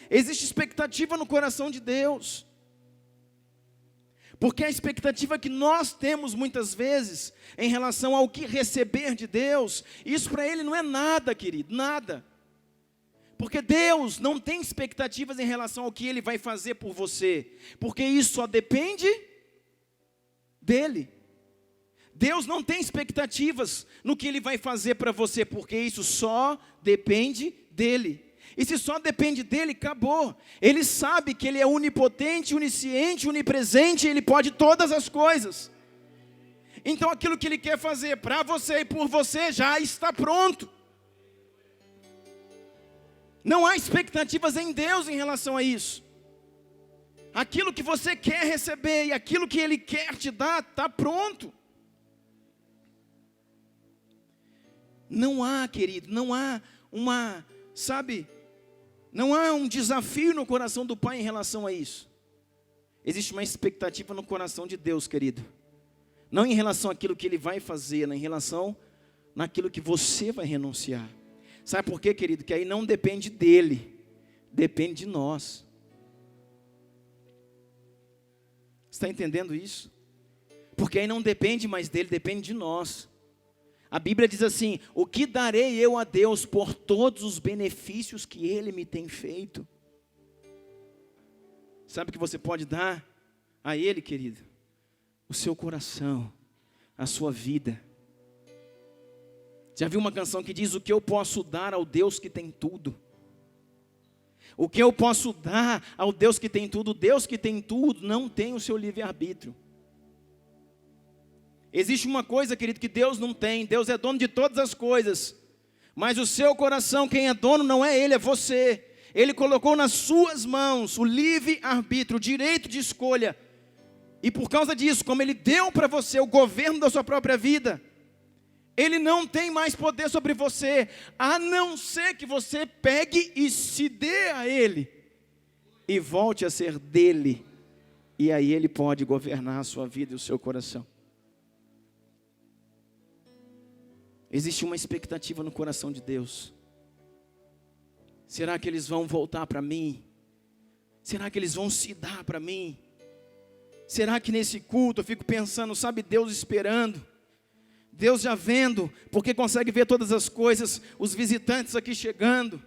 Existe expectativa no coração de Deus. Porque a expectativa que nós temos muitas vezes, em relação ao que receber de Deus, isso para Ele não é nada, querido, nada. Porque Deus não tem expectativas em relação ao que Ele vai fazer por você, porque isso só depende dEle. Deus não tem expectativas no que Ele vai fazer para você, porque isso só depende dEle. E se só depende dEle, acabou. Ele sabe que Ele é onipotente, onisciente, onipresente, Ele pode todas as coisas. Então aquilo que Ele quer fazer para você e por você já está pronto. Não há expectativas em Deus em relação a isso. Aquilo que você quer receber e aquilo que Ele quer te dar, está pronto. Não há, querido, não há não há um desafio no coração do Pai em relação a isso. Existe uma expectativa no coração de Deus, querido. Não em relação àquilo que Ele vai fazer, mas em relação naquilo que você vai renunciar. Sabe por quê, querido? Que aí não depende dEle, depende de nós. Está entendendo isso? Porque aí não depende mais dEle, depende de nós. A Bíblia diz assim: o que darei eu a Deus por todos os benefícios que Ele me tem feito? Sabe o que você pode dar a Ele, querido? O seu coração, a sua vida. Já viu uma canção que diz: o que eu posso dar ao Deus que tem tudo? O que eu posso dar ao Deus que tem tudo? O Deus que tem tudo não tem o seu livre-arbítrio. Existe uma coisa, querido, que Deus não tem. Deus é dono de todas as coisas. Mas o seu coração, quem é dono não é Ele, é você. Ele colocou nas suas mãos o livre-arbítrio, o direito de escolha. E por causa disso, como Ele deu para você o governo da sua própria vida, Ele não tem mais poder sobre você, a não ser que você pegue e se dê a Ele. E volte a ser dEle. E aí Ele pode governar a sua vida e o seu coração. Existe uma expectativa no coração de Deus. Será que eles vão voltar para mim? Será que eles vão se dar para mim? Será que nesse culto eu fico pensando, sabe, Deus esperando, Deus já vendo, porque consegue ver todas as coisas, os visitantes aqui chegando,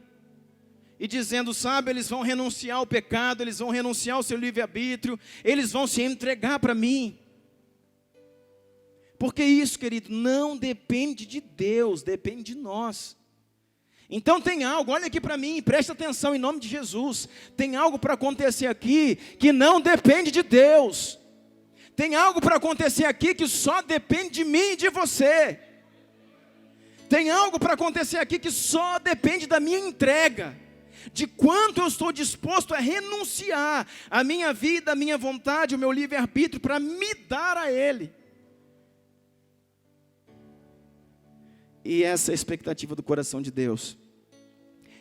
e dizendo, sabe, eles vão renunciar ao pecado, eles vão renunciar ao seu livre-arbítrio, eles vão se entregar para mim. Porque isso, querido, não depende de Deus, depende de nós. Então tem algo, olha aqui para mim, presta atenção em nome de Jesus. Tem algo para acontecer aqui que não depende de Deus. Tem algo para acontecer aqui que só depende de mim e de você. Tem algo para acontecer aqui que só depende da minha entrega. De quanto eu estou disposto a renunciar a minha vida, a minha vontade, o meu livre-arbítrio para me dar a Ele. E essa é a expectativa do coração de Deus.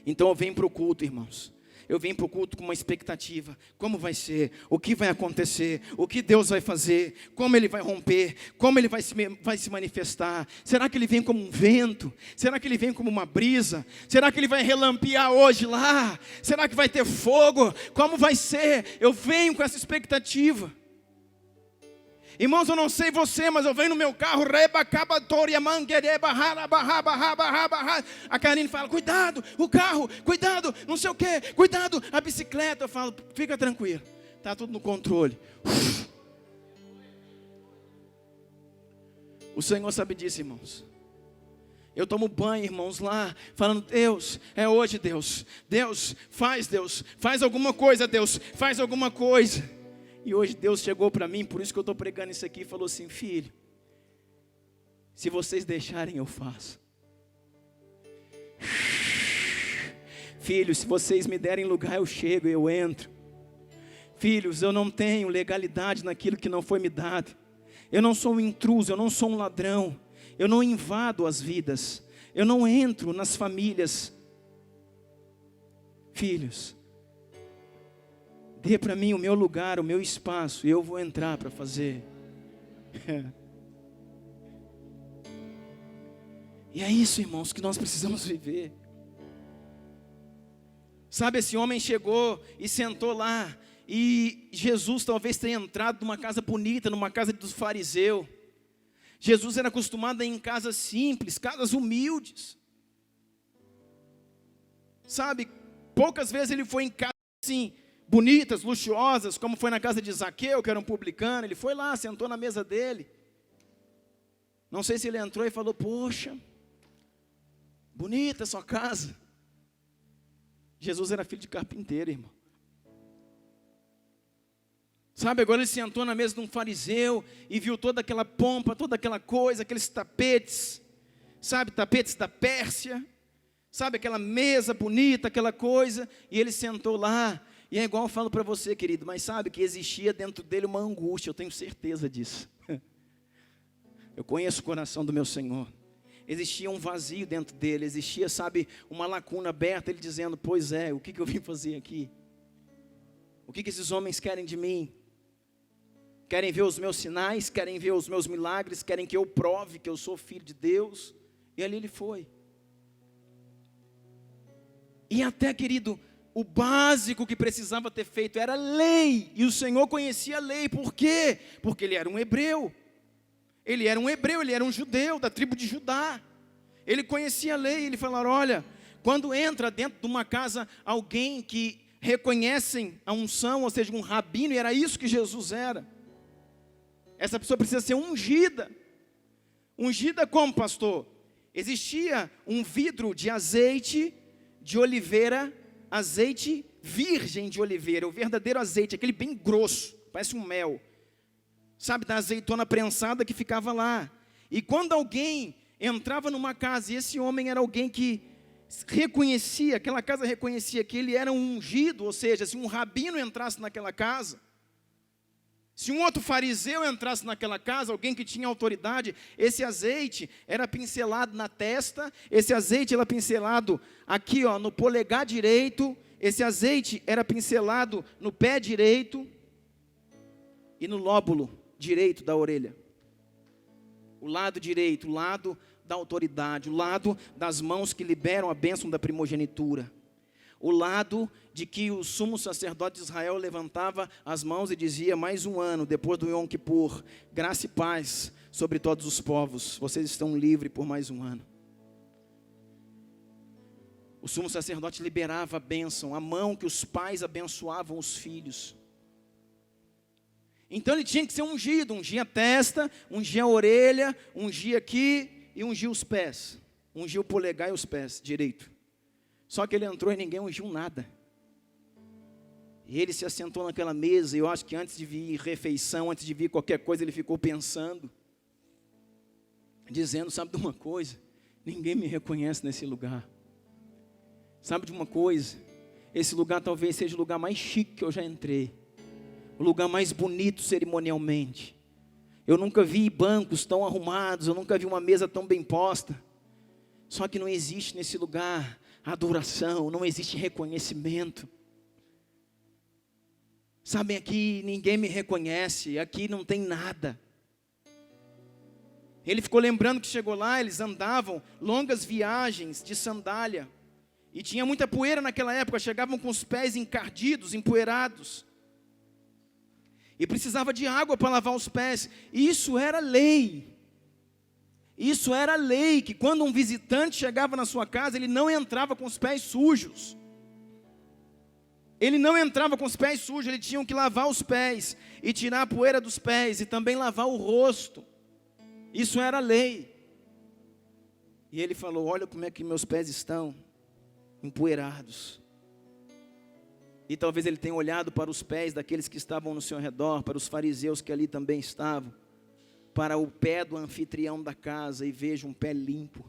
Então eu venho para o culto, irmãos. Eu venho para o culto com uma expectativa. Como vai ser? O que vai acontecer? O que Deus vai fazer? Como Ele vai romper? Como Ele vai se manifestar? Será que Ele vem como um vento? Será que Ele vem como uma brisa? Será que Ele vai relampear hoje lá? Será que vai ter fogo? Como vai ser? Eu venho com essa expectativa. Irmãos, eu não sei você, mas eu venho no meu carro, a Karine fala, cuidado, o carro, cuidado, não sei o que, cuidado, a bicicleta. Eu falo, fica tranquilo, está tudo no controle. O Senhor sabe disso, irmãos. Eu tomo banho, irmãos, lá, falando: Deus, é hoje, Deus. Deus, faz alguma coisa, Deus, faz alguma coisa. E hoje Deus chegou para mim, por isso que eu estou pregando isso aqui, e falou assim: filho, se vocês deixarem, eu faço. Filhos, se vocês me derem lugar, eu chego, eu entro. Filhos, eu não tenho legalidade naquilo que não foi me dado. Eu não sou um intruso, eu não sou um ladrão. Eu não invado as vidas. Eu não entro nas famílias. Filhos, dê para mim o meu lugar, o meu espaço, e eu vou entrar para fazer. E é isso, irmãos, que nós precisamos viver. Sabe, esse homem chegou e sentou lá, e Jesus talvez tenha entrado numa casa bonita, numa casa dos fariseus. Jesus era acostumado a ir em casas simples, casas humildes. Sabe, poucas vezes ele foi em casas assim, bonitas, luxuosas, como foi na casa de Zaqueu, que era um publicano. Ele foi lá, sentou na mesa dele. Não sei se ele entrou e falou: poxa, bonita a sua casa. Jesus era filho de carpinteiro, irmão. Sabe, agora ele sentou na mesa de um fariseu e viu toda aquela pompa, toda aquela coisa, aqueles tapetes, sabe, tapetes da Pérsia, sabe, aquela mesa bonita, aquela coisa, e ele sentou lá, e é igual eu falo para você, querido, mas sabe que existia dentro dele uma angústia, eu tenho certeza disso. Eu conheço o coração do meu Senhor. Existia um vazio dentro dele, existia, sabe, uma lacuna aberta, ele dizendo: pois é, o que eu vim fazer aqui? O que esses homens querem de mim? Querem ver os meus sinais, querem ver os meus milagres, querem que eu prove que eu sou filho de Deus. E ali ele foi. E até, querido, o básico que precisava ter feito era lei. E o Senhor conhecia a lei. Por quê? Porque ele era um hebreu. Ele era um judeu da tribo de Judá. Ele conhecia a lei. Ele falou: olha, quando entra dentro de uma casa alguém que reconhecem a unção, ou seja, um rabino, e era isso que Jesus era. Essa pessoa precisa ser ungida. Ungida como, pastor? Existia um vidro de azeite de oliveira, azeite virgem de oliveira, o verdadeiro azeite, aquele bem grosso, parece um mel. Sabe, da azeitona prensada que ficava lá. E quando alguém entrava numa casa, e esse homem era alguém que reconhecia, aquela casa reconhecia que ele era um ungido, ou seja, se um rabino entrasse naquela casa, se um outro fariseu entrasse naquela casa, alguém que tinha autoridade, esse azeite era pincelado na testa, esse azeite era pincelado aqui, ó, no polegar direito, esse azeite era pincelado no pé direito e no lóbulo direito da orelha. O lado direito, o lado da autoridade, o lado das mãos que liberam a bênção da primogenitura. O lado de que o sumo sacerdote de Israel levantava as mãos e dizia: mais um ano, depois do Yom Kippur, graça e paz sobre todos os povos, vocês estão livres por mais um ano. O sumo sacerdote liberava a bênção, a mão que os pais abençoavam os filhos. Então ele tinha que ser ungido, ungir a testa, ungir a orelha, ungir aqui e ungir os pés. Ungir o polegar e os pés, direito. Só que ele entrou e ninguém ungiu nada. E ele se assentou naquela mesa, e eu acho que antes de vir refeição, antes de vir qualquer coisa, ele ficou pensando, dizendo: sabe de uma coisa? Ninguém me reconhece nesse lugar. Sabe de uma coisa? Esse lugar talvez seja o lugar mais chique que eu já entrei. O lugar mais bonito cerimonialmente. Eu nunca vi bancos tão arrumados, eu nunca vi uma mesa tão bem posta. Só que não existe nesse lugar adoração, não existe reconhecimento. Sabem, aqui ninguém me reconhece, aqui não tem nada. Ele ficou lembrando que chegou lá, eles andavam longas viagens de sandália, e tinha muita poeira naquela época, chegavam com os pés encardidos, empoeirados, e precisava de água para lavar os pés. E isso era lei. Isso era lei, que quando um visitante chegava na sua casa, ele não entrava com os pés sujos. Ele não entrava com os pés sujos, ele tinha que lavar os pés, e tirar a poeira dos pés, e também lavar o rosto. Isso era a lei. E ele falou: olha como é que meus pés estão empoeirados. E talvez ele tenha olhado para os pés daqueles que estavam no seu redor, para os fariseus que ali também estavam, para o pé do anfitrião da casa, e veja um pé limpo.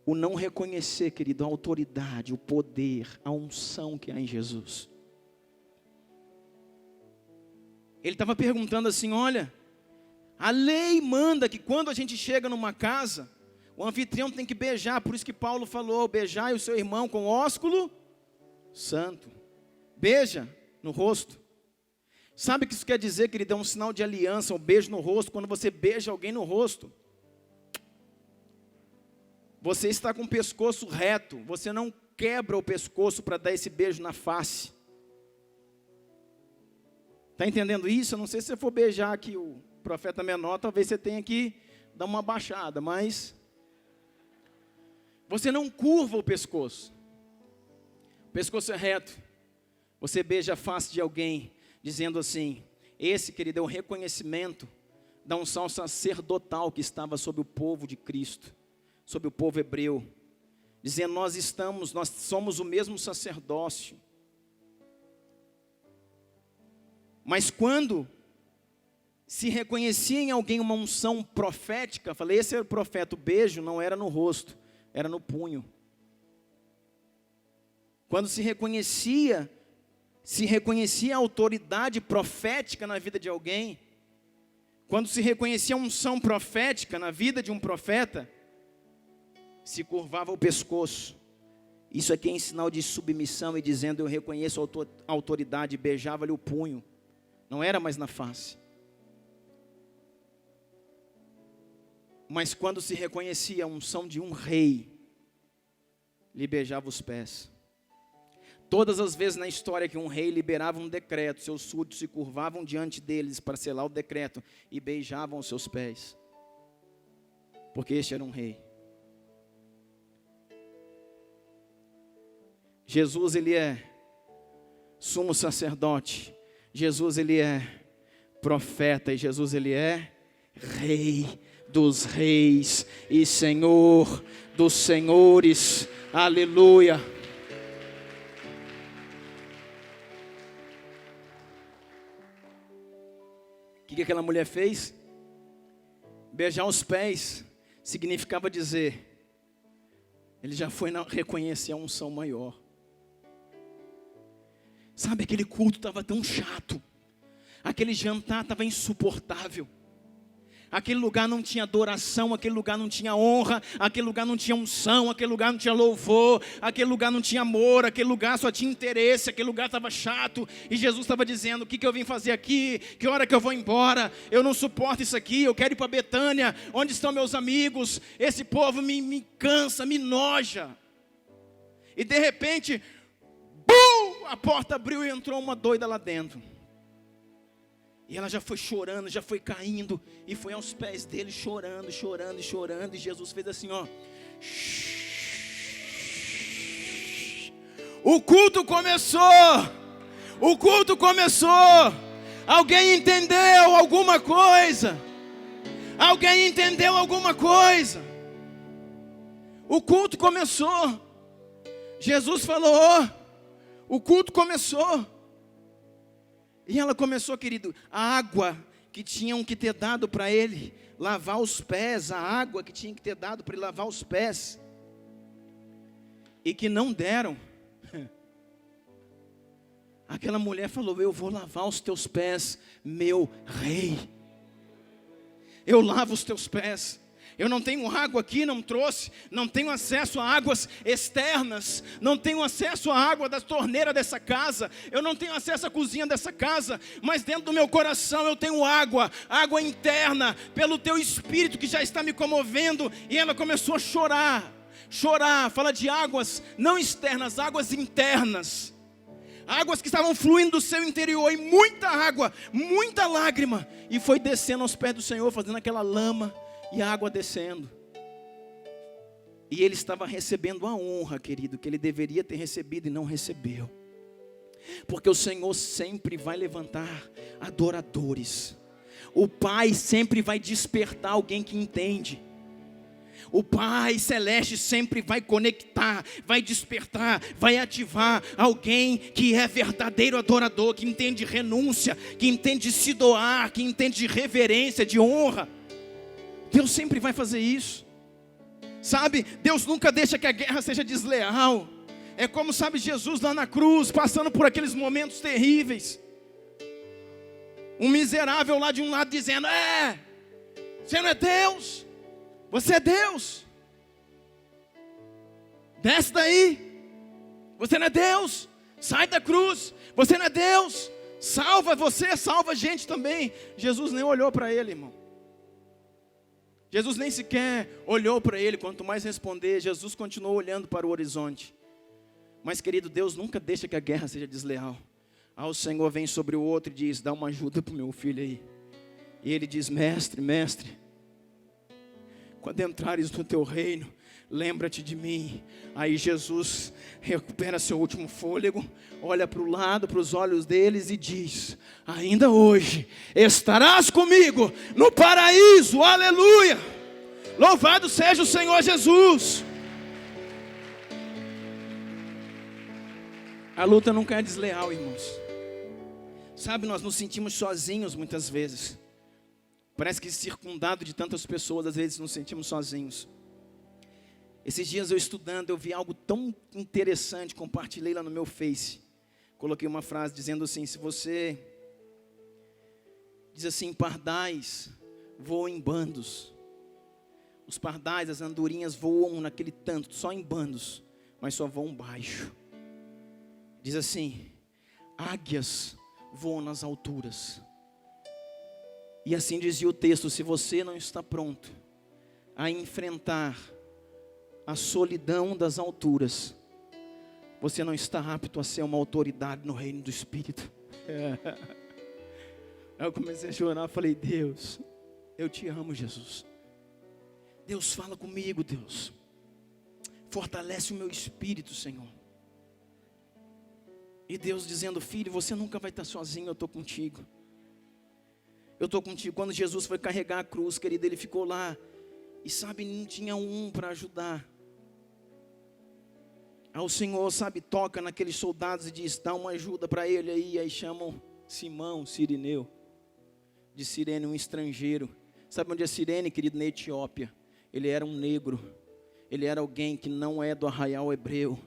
O não reconhecer, querido, a autoridade, o poder, a unção que há em Jesus. Ele estava perguntando assim: olha, a lei manda que quando a gente chega numa casa, o anfitrião tem que beijar. Por isso que Paulo falou: beijai o seu irmão com ósculo santo. Beija no rosto. Sabe o que isso quer dizer, querido? É um sinal de aliança, um beijo no rosto. Quando você beija alguém no rosto, você está com o pescoço reto. Você não quebra o pescoço para dar esse beijo na face. Está entendendo isso? Eu não sei se você for beijar aqui o profeta menor, talvez você tenha que dar uma baixada, mas você não curva o pescoço. O pescoço é reto. Você beija a face de alguém, dizendo assim: esse, querido, é o reconhecimento da unção sacerdotal que estava sobre o povo de Cristo, sobre o povo hebreu, dizendo: nós somos o mesmo sacerdócio. Mas quando se reconhecia em alguém uma unção profética, falei, esse era o profeta, o beijo não era no rosto, era no punho. Quando se reconhecia a autoridade profética na vida de alguém, quando se reconhecia a unção profética na vida de um profeta, se curvava o pescoço. Isso aqui é em sinal de submissão e dizendo: eu reconheço a autoridade, e beijava-lhe o punho. Não era mais na face. Mas quando se reconhecia a unção de um rei, lhe beijava os pés. Todas as vezes na história que um rei liberava um decreto, seus súditos se curvavam diante deles para selar o decreto e beijavam os seus pés, porque este era um rei. Jesus, ele é sumo sacerdote. Jesus, ele é profeta. E Jesus, ele é rei dos reis e Senhor dos senhores. Aleluia. O que aquela mulher fez? Beijar os pés significava dizer: ele já foi reconhecer a unção maior. Sabe, aquele culto estava tão chato, aquele jantar estava insuportável, aquele lugar não tinha adoração, aquele lugar não tinha honra, aquele lugar não tinha unção, aquele lugar não tinha louvor, aquele lugar não tinha amor, aquele lugar só tinha interesse, aquele lugar estava chato. E Jesus estava dizendo: o que eu vim fazer aqui? Que hora que eu vou embora? Eu não suporto isso aqui, eu quero ir para Betânia. Onde estão meus amigos? Esse povo me cansa, me noja. E de repente, bum! A porta abriu e entrou uma doida lá dentro. E ela já foi chorando, já foi caindo, e foi aos pés dele chorando, chorando e chorando. E Jesus fez assim, ó. O culto começou. O culto começou. Alguém entendeu alguma coisa? Alguém entendeu alguma coisa? O culto começou. Jesus falou: o culto começou. E ela começou, querido, a água que tinham que ter dado para ele lavar os pés, a água que tinha que ter dado para ele lavar os pés, e que não deram. Aquela mulher falou: eu vou lavar os teus pés, meu rei. Eu lavo os teus pés. Eu não tenho água aqui, não trouxe. Não tenho acesso a águas externas. Não tenho acesso à água da torneira dessa casa. Eu não tenho acesso à cozinha dessa casa. Mas dentro do meu coração eu tenho água. Água interna, pelo teu espírito que já está me comovendo. E ela começou a chorar. Chorar, fala de águas não externas, águas internas. Águas que estavam fluindo do seu interior. E muita água, muita lágrima. E foi descendo aos pés do Senhor, fazendo aquela lama. E a água descendo. E ele estava recebendo a honra, querido, que ele deveria ter recebido e não recebeu. Porque o Senhor sempre vai levantar adoradores. O Pai sempre vai despertar alguém que entende. O Pai Celeste sempre vai conectar, vai despertar, vai ativar alguém que é verdadeiro adorador, que entende renúncia, que entende se doar, que entende de reverência, de honra. Deus sempre vai fazer isso. Sabe, Deus nunca deixa que a guerra seja desleal. É como, sabe, Jesus lá na cruz, passando por aqueles momentos terríveis. Um miserável lá de um lado dizendo: você não é Deus, você é Deus, desce daí, você não é Deus, sai da cruz, você não é Deus, salva você, salva a gente também. Jesus nem olhou para ele, irmão. Jesus nem sequer olhou para ele, quanto mais responder. Jesus continuou olhando para o horizonte. Mas, querido, Deus nunca deixa que a guerra seja desleal. O Senhor vem sobre o outro e diz: dá uma ajuda para o meu filho aí. E ele diz: mestre, quando entrares no teu reino, lembra-te de mim. Aí Jesus recupera seu último fôlego, olha para o lado, para os olhos deles e diz: ainda hoje estarás comigo no paraíso. Aleluia! Louvado seja o Senhor Jesus. A luta nunca é desleal, irmãos. Sabe, nós nos sentimos sozinhos muitas vezes. Parece que circundado de tantas pessoas, às vezes nos sentimos sozinhos. Esses dias eu estudando, eu vi algo tão interessante, compartilhei lá no meu Face. Coloquei uma frase dizendo assim: se você diz assim, pardais voam em bandos. Os pardais, as andorinhas voam naquele tanto, só em bandos, mas só voam baixo. Diz assim: águias voam nas alturas. E assim dizia o texto: se você não está pronto a enfrentar a solidão das alturas, você não está apto a ser uma autoridade no reino do Espírito. Aí eu comecei a chorar, falei: Deus, eu te amo, Jesus. Deus, fala comigo, Deus. Fortalece o meu espírito, Senhor. E Deus dizendo: filho, você nunca vai estar sozinho, eu estou contigo. Eu estou contigo. Quando Jesus foi carregar a cruz, querido, ele ficou lá. E sabe, não tinha um para ajudar. Aí o Senhor, sabe, toca naqueles soldados e diz: dá uma ajuda para ele aí. Aí chamam Simão, Cireneu. De Cirene, um estrangeiro. Sabe onde é Cirene, querido? Na Etiópia. Ele era um negro. Ele era alguém que não é do arraial hebreu.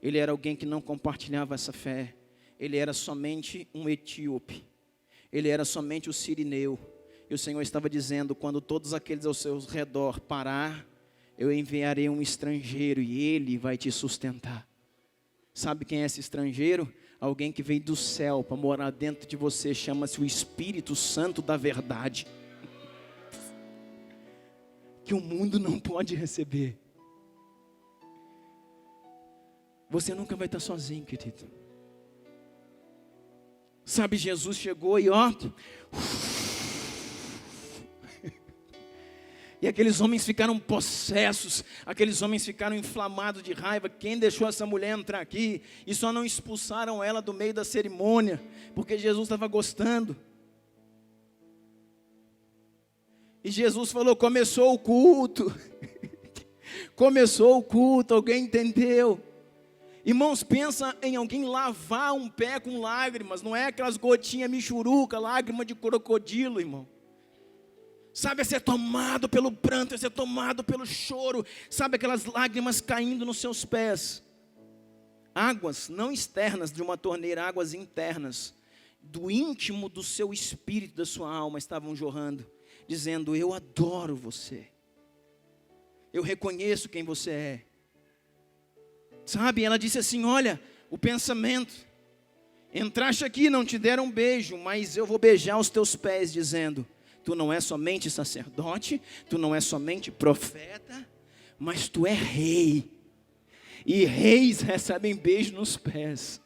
Ele era alguém que não compartilhava essa fé. Ele era somente um etíope. Ele era somente o sirineu. E o Senhor estava dizendo: quando todos aqueles ao seu redor parar, eu enviarei um estrangeiro e ele vai te sustentar. Sabe quem é esse estrangeiro? Alguém que veio do céu para morar dentro de você. Chama-se o Espírito Santo da verdade. Que o mundo não pode receber. Você nunca vai estar sozinho, querido. Sabe, Jesus chegou e e aqueles homens ficaram possessos, aqueles homens ficaram inflamados de raiva. Quem deixou essa mulher entrar aqui? E só não expulsaram ela do meio da cerimônia, porque Jesus estava gostando. E Jesus falou: começou o culto. Começou o culto, alguém entendeu? Irmãos, pensa em alguém lavar um pé com lágrimas. Não é aquelas gotinhas michuruca, lágrima de crocodilo, irmão. Sabe, é ser tomado pelo pranto, é ser tomado pelo choro. Sabe, aquelas lágrimas caindo nos seus pés. Águas não externas de uma torneira, águas internas. Do íntimo do seu espírito, da sua alma, estavam jorrando. Dizendo: eu adoro você. Eu reconheço quem você é. Sabe, ela disse assim: olha, o pensamento. Entraste aqui, não te deram um beijo, mas eu vou beijar os teus pés, dizendo: tu não é somente sacerdote, tu não é somente profeta, mas tu é rei. E reis recebem beijo nos pés.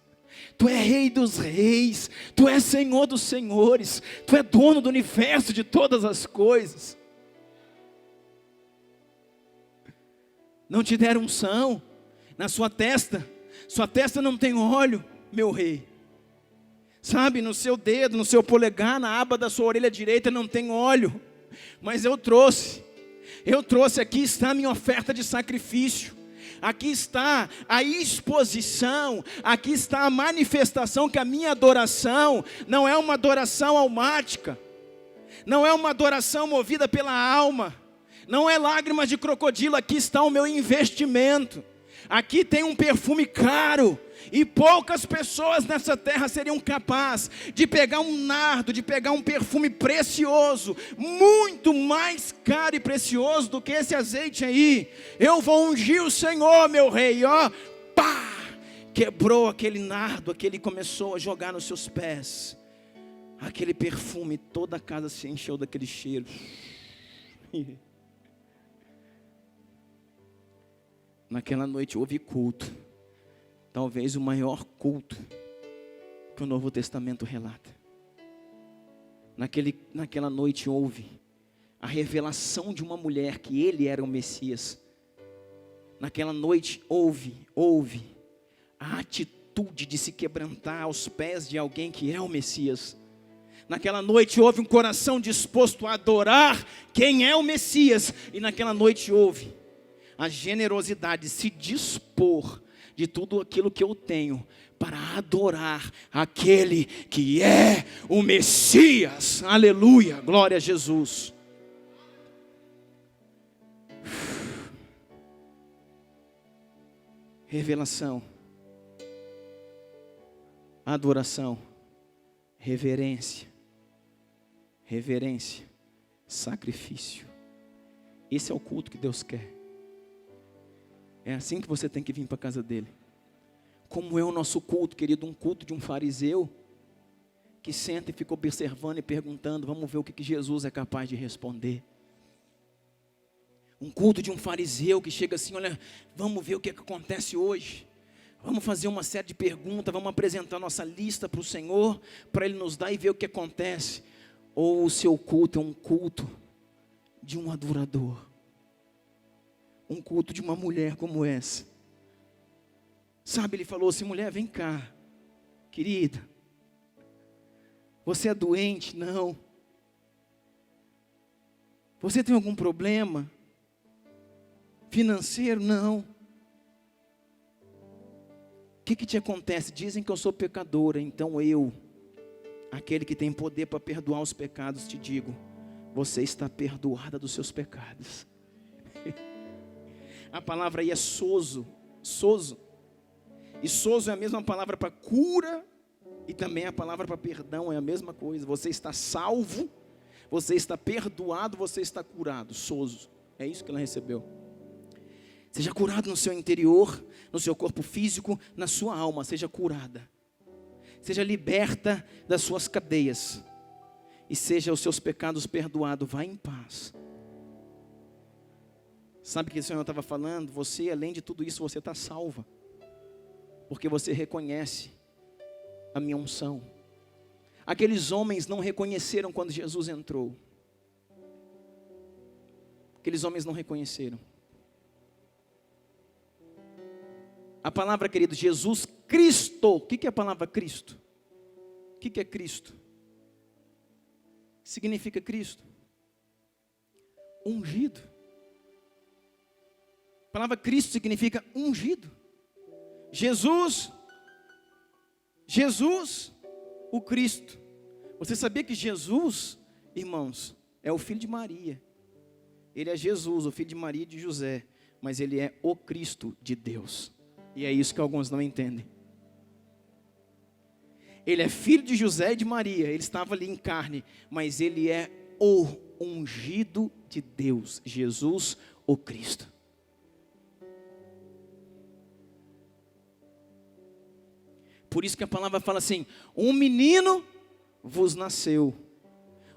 Tu é rei dos reis, tu é senhor dos senhores, tu é dono do universo, de todas as coisas. Não te deram unção na sua testa não tem óleo, meu rei. Sabe, no seu dedo, no seu polegar, na aba da sua orelha direita não tem óleo. Mas eu trouxe, aqui está a minha oferta de sacrifício. Aqui está a exposição, aqui está a manifestação que a minha adoração não é uma adoração almática, não é uma adoração movida pela alma, não é lágrimas de crocodilo, aqui está o meu investimento. Aqui tem um perfume caro, e poucas pessoas nessa terra seriam capazes de pegar um nardo, de pegar um perfume precioso, muito mais caro e precioso do que esse azeite aí. Eu vou ungir o Senhor, meu rei, ó, pá, quebrou aquele nardo, aquele começou a jogar nos seus pés, aquele perfume, toda a casa se encheu daquele cheiro. Naquela noite houve culto, talvez o maior culto que o Novo Testamento relata. Naquela noite houve a revelação de uma mulher que ele era o Messias. Naquela noite houve a atitude de se quebrantar aos pés de alguém que é o Messias. Naquela noite houve um coração disposto a adorar quem é o Messias. E naquela noite houve a generosidade de se dispor de tudo aquilo que eu tenho para adorar aquele que é o Messias. Aleluia, glória a Jesus. Revelação, adoração, reverência, sacrifício. Esse é o culto que Deus quer. É assim que você tem que vir para a casa dele. Como é o nosso culto, querido? Um culto de um fariseu que senta e fica observando e perguntando, vamos ver o que Jesus é capaz de responder. Um culto de um fariseu que chega assim, olha, vamos ver o que acontece hoje. Vamos fazer uma série de perguntas, vamos apresentar nossa lista para o Senhor, para Ele nos dar e ver o que acontece. Ou o seu culto é um culto de um adorador. Um culto de uma mulher como essa. Sabe, ele falou assim, mulher, vem cá, querida. Você é doente? Não. Você tem algum problema financeiro? Não. O que te acontece? Dizem que eu sou pecadora, então eu, aquele que tem poder para perdoar os pecados, te digo, você está perdoada dos seus pecados. A palavra aí é sozo. E sozo é a mesma palavra para cura e também a palavra para perdão, é a mesma coisa. Você está salvo, você está perdoado, você está curado. Sozo, é isso que ela recebeu. Seja curado no seu interior, no seu corpo físico, na sua alma, seja curada. Seja liberta das suas cadeias e seja os seus pecados perdoados. Vá em paz. Sabe o que o Senhor estava falando? Você, além de tudo isso, você está salva. Porque você reconhece a minha unção. Aqueles homens não reconheceram quando Jesus entrou. Aqueles homens não reconheceram. A palavra, querido, Jesus Cristo. O que é a palavra Cristo? O que é Cristo? Significa Cristo? Ungido. A palavra Cristo significa ungido. Jesus, o Cristo. Você sabia que Jesus, irmãos, é o filho de Maria. Ele é Jesus, o filho de Maria e de José. Mas ele é o Cristo de Deus. E é isso que alguns não entendem. Ele é filho de José e de Maria. Ele estava ali em carne. Mas ele é o ungido de Deus. Jesus, o Cristo. Por isso que a palavra fala assim, um menino vos nasceu.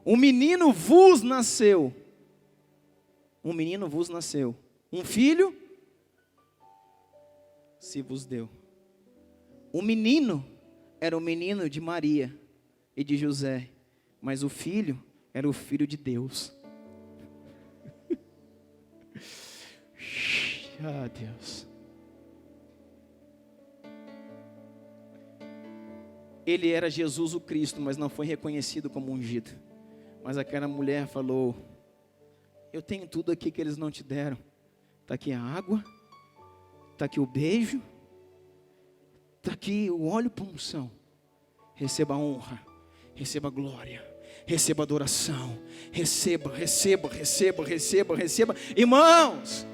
Um menino vos nasceu. Um menino vos nasceu. Um filho se vos deu. O menino era o menino de Maria e de José. Mas o filho era o filho de Deus. Ah, Deus. ele era Jesus o Cristo, mas não foi reconhecido como ungido. Mas aquela mulher falou: eu tenho tudo aqui que eles não te deram. Está aqui a água, está aqui o beijo, está aqui o óleo para unção. Receba a honra, receba a glória, receba a adoração, receba. Irmãos,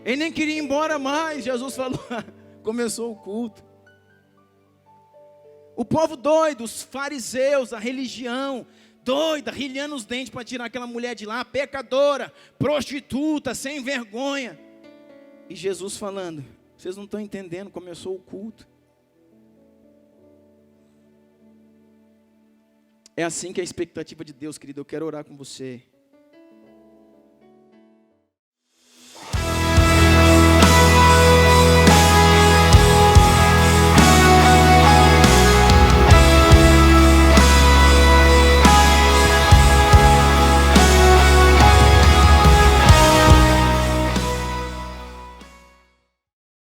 ele nem queria ir embora mais. Jesus falou, começou o culto. O povo doido, os fariseus, a religião doida, rilhando os dentes para tirar aquela mulher de lá, pecadora, prostituta, sem vergonha. E Jesus falando: vocês não estão entendendo, começou o culto. É assim que é a expectativa de Deus, querido. Eu quero orar com você.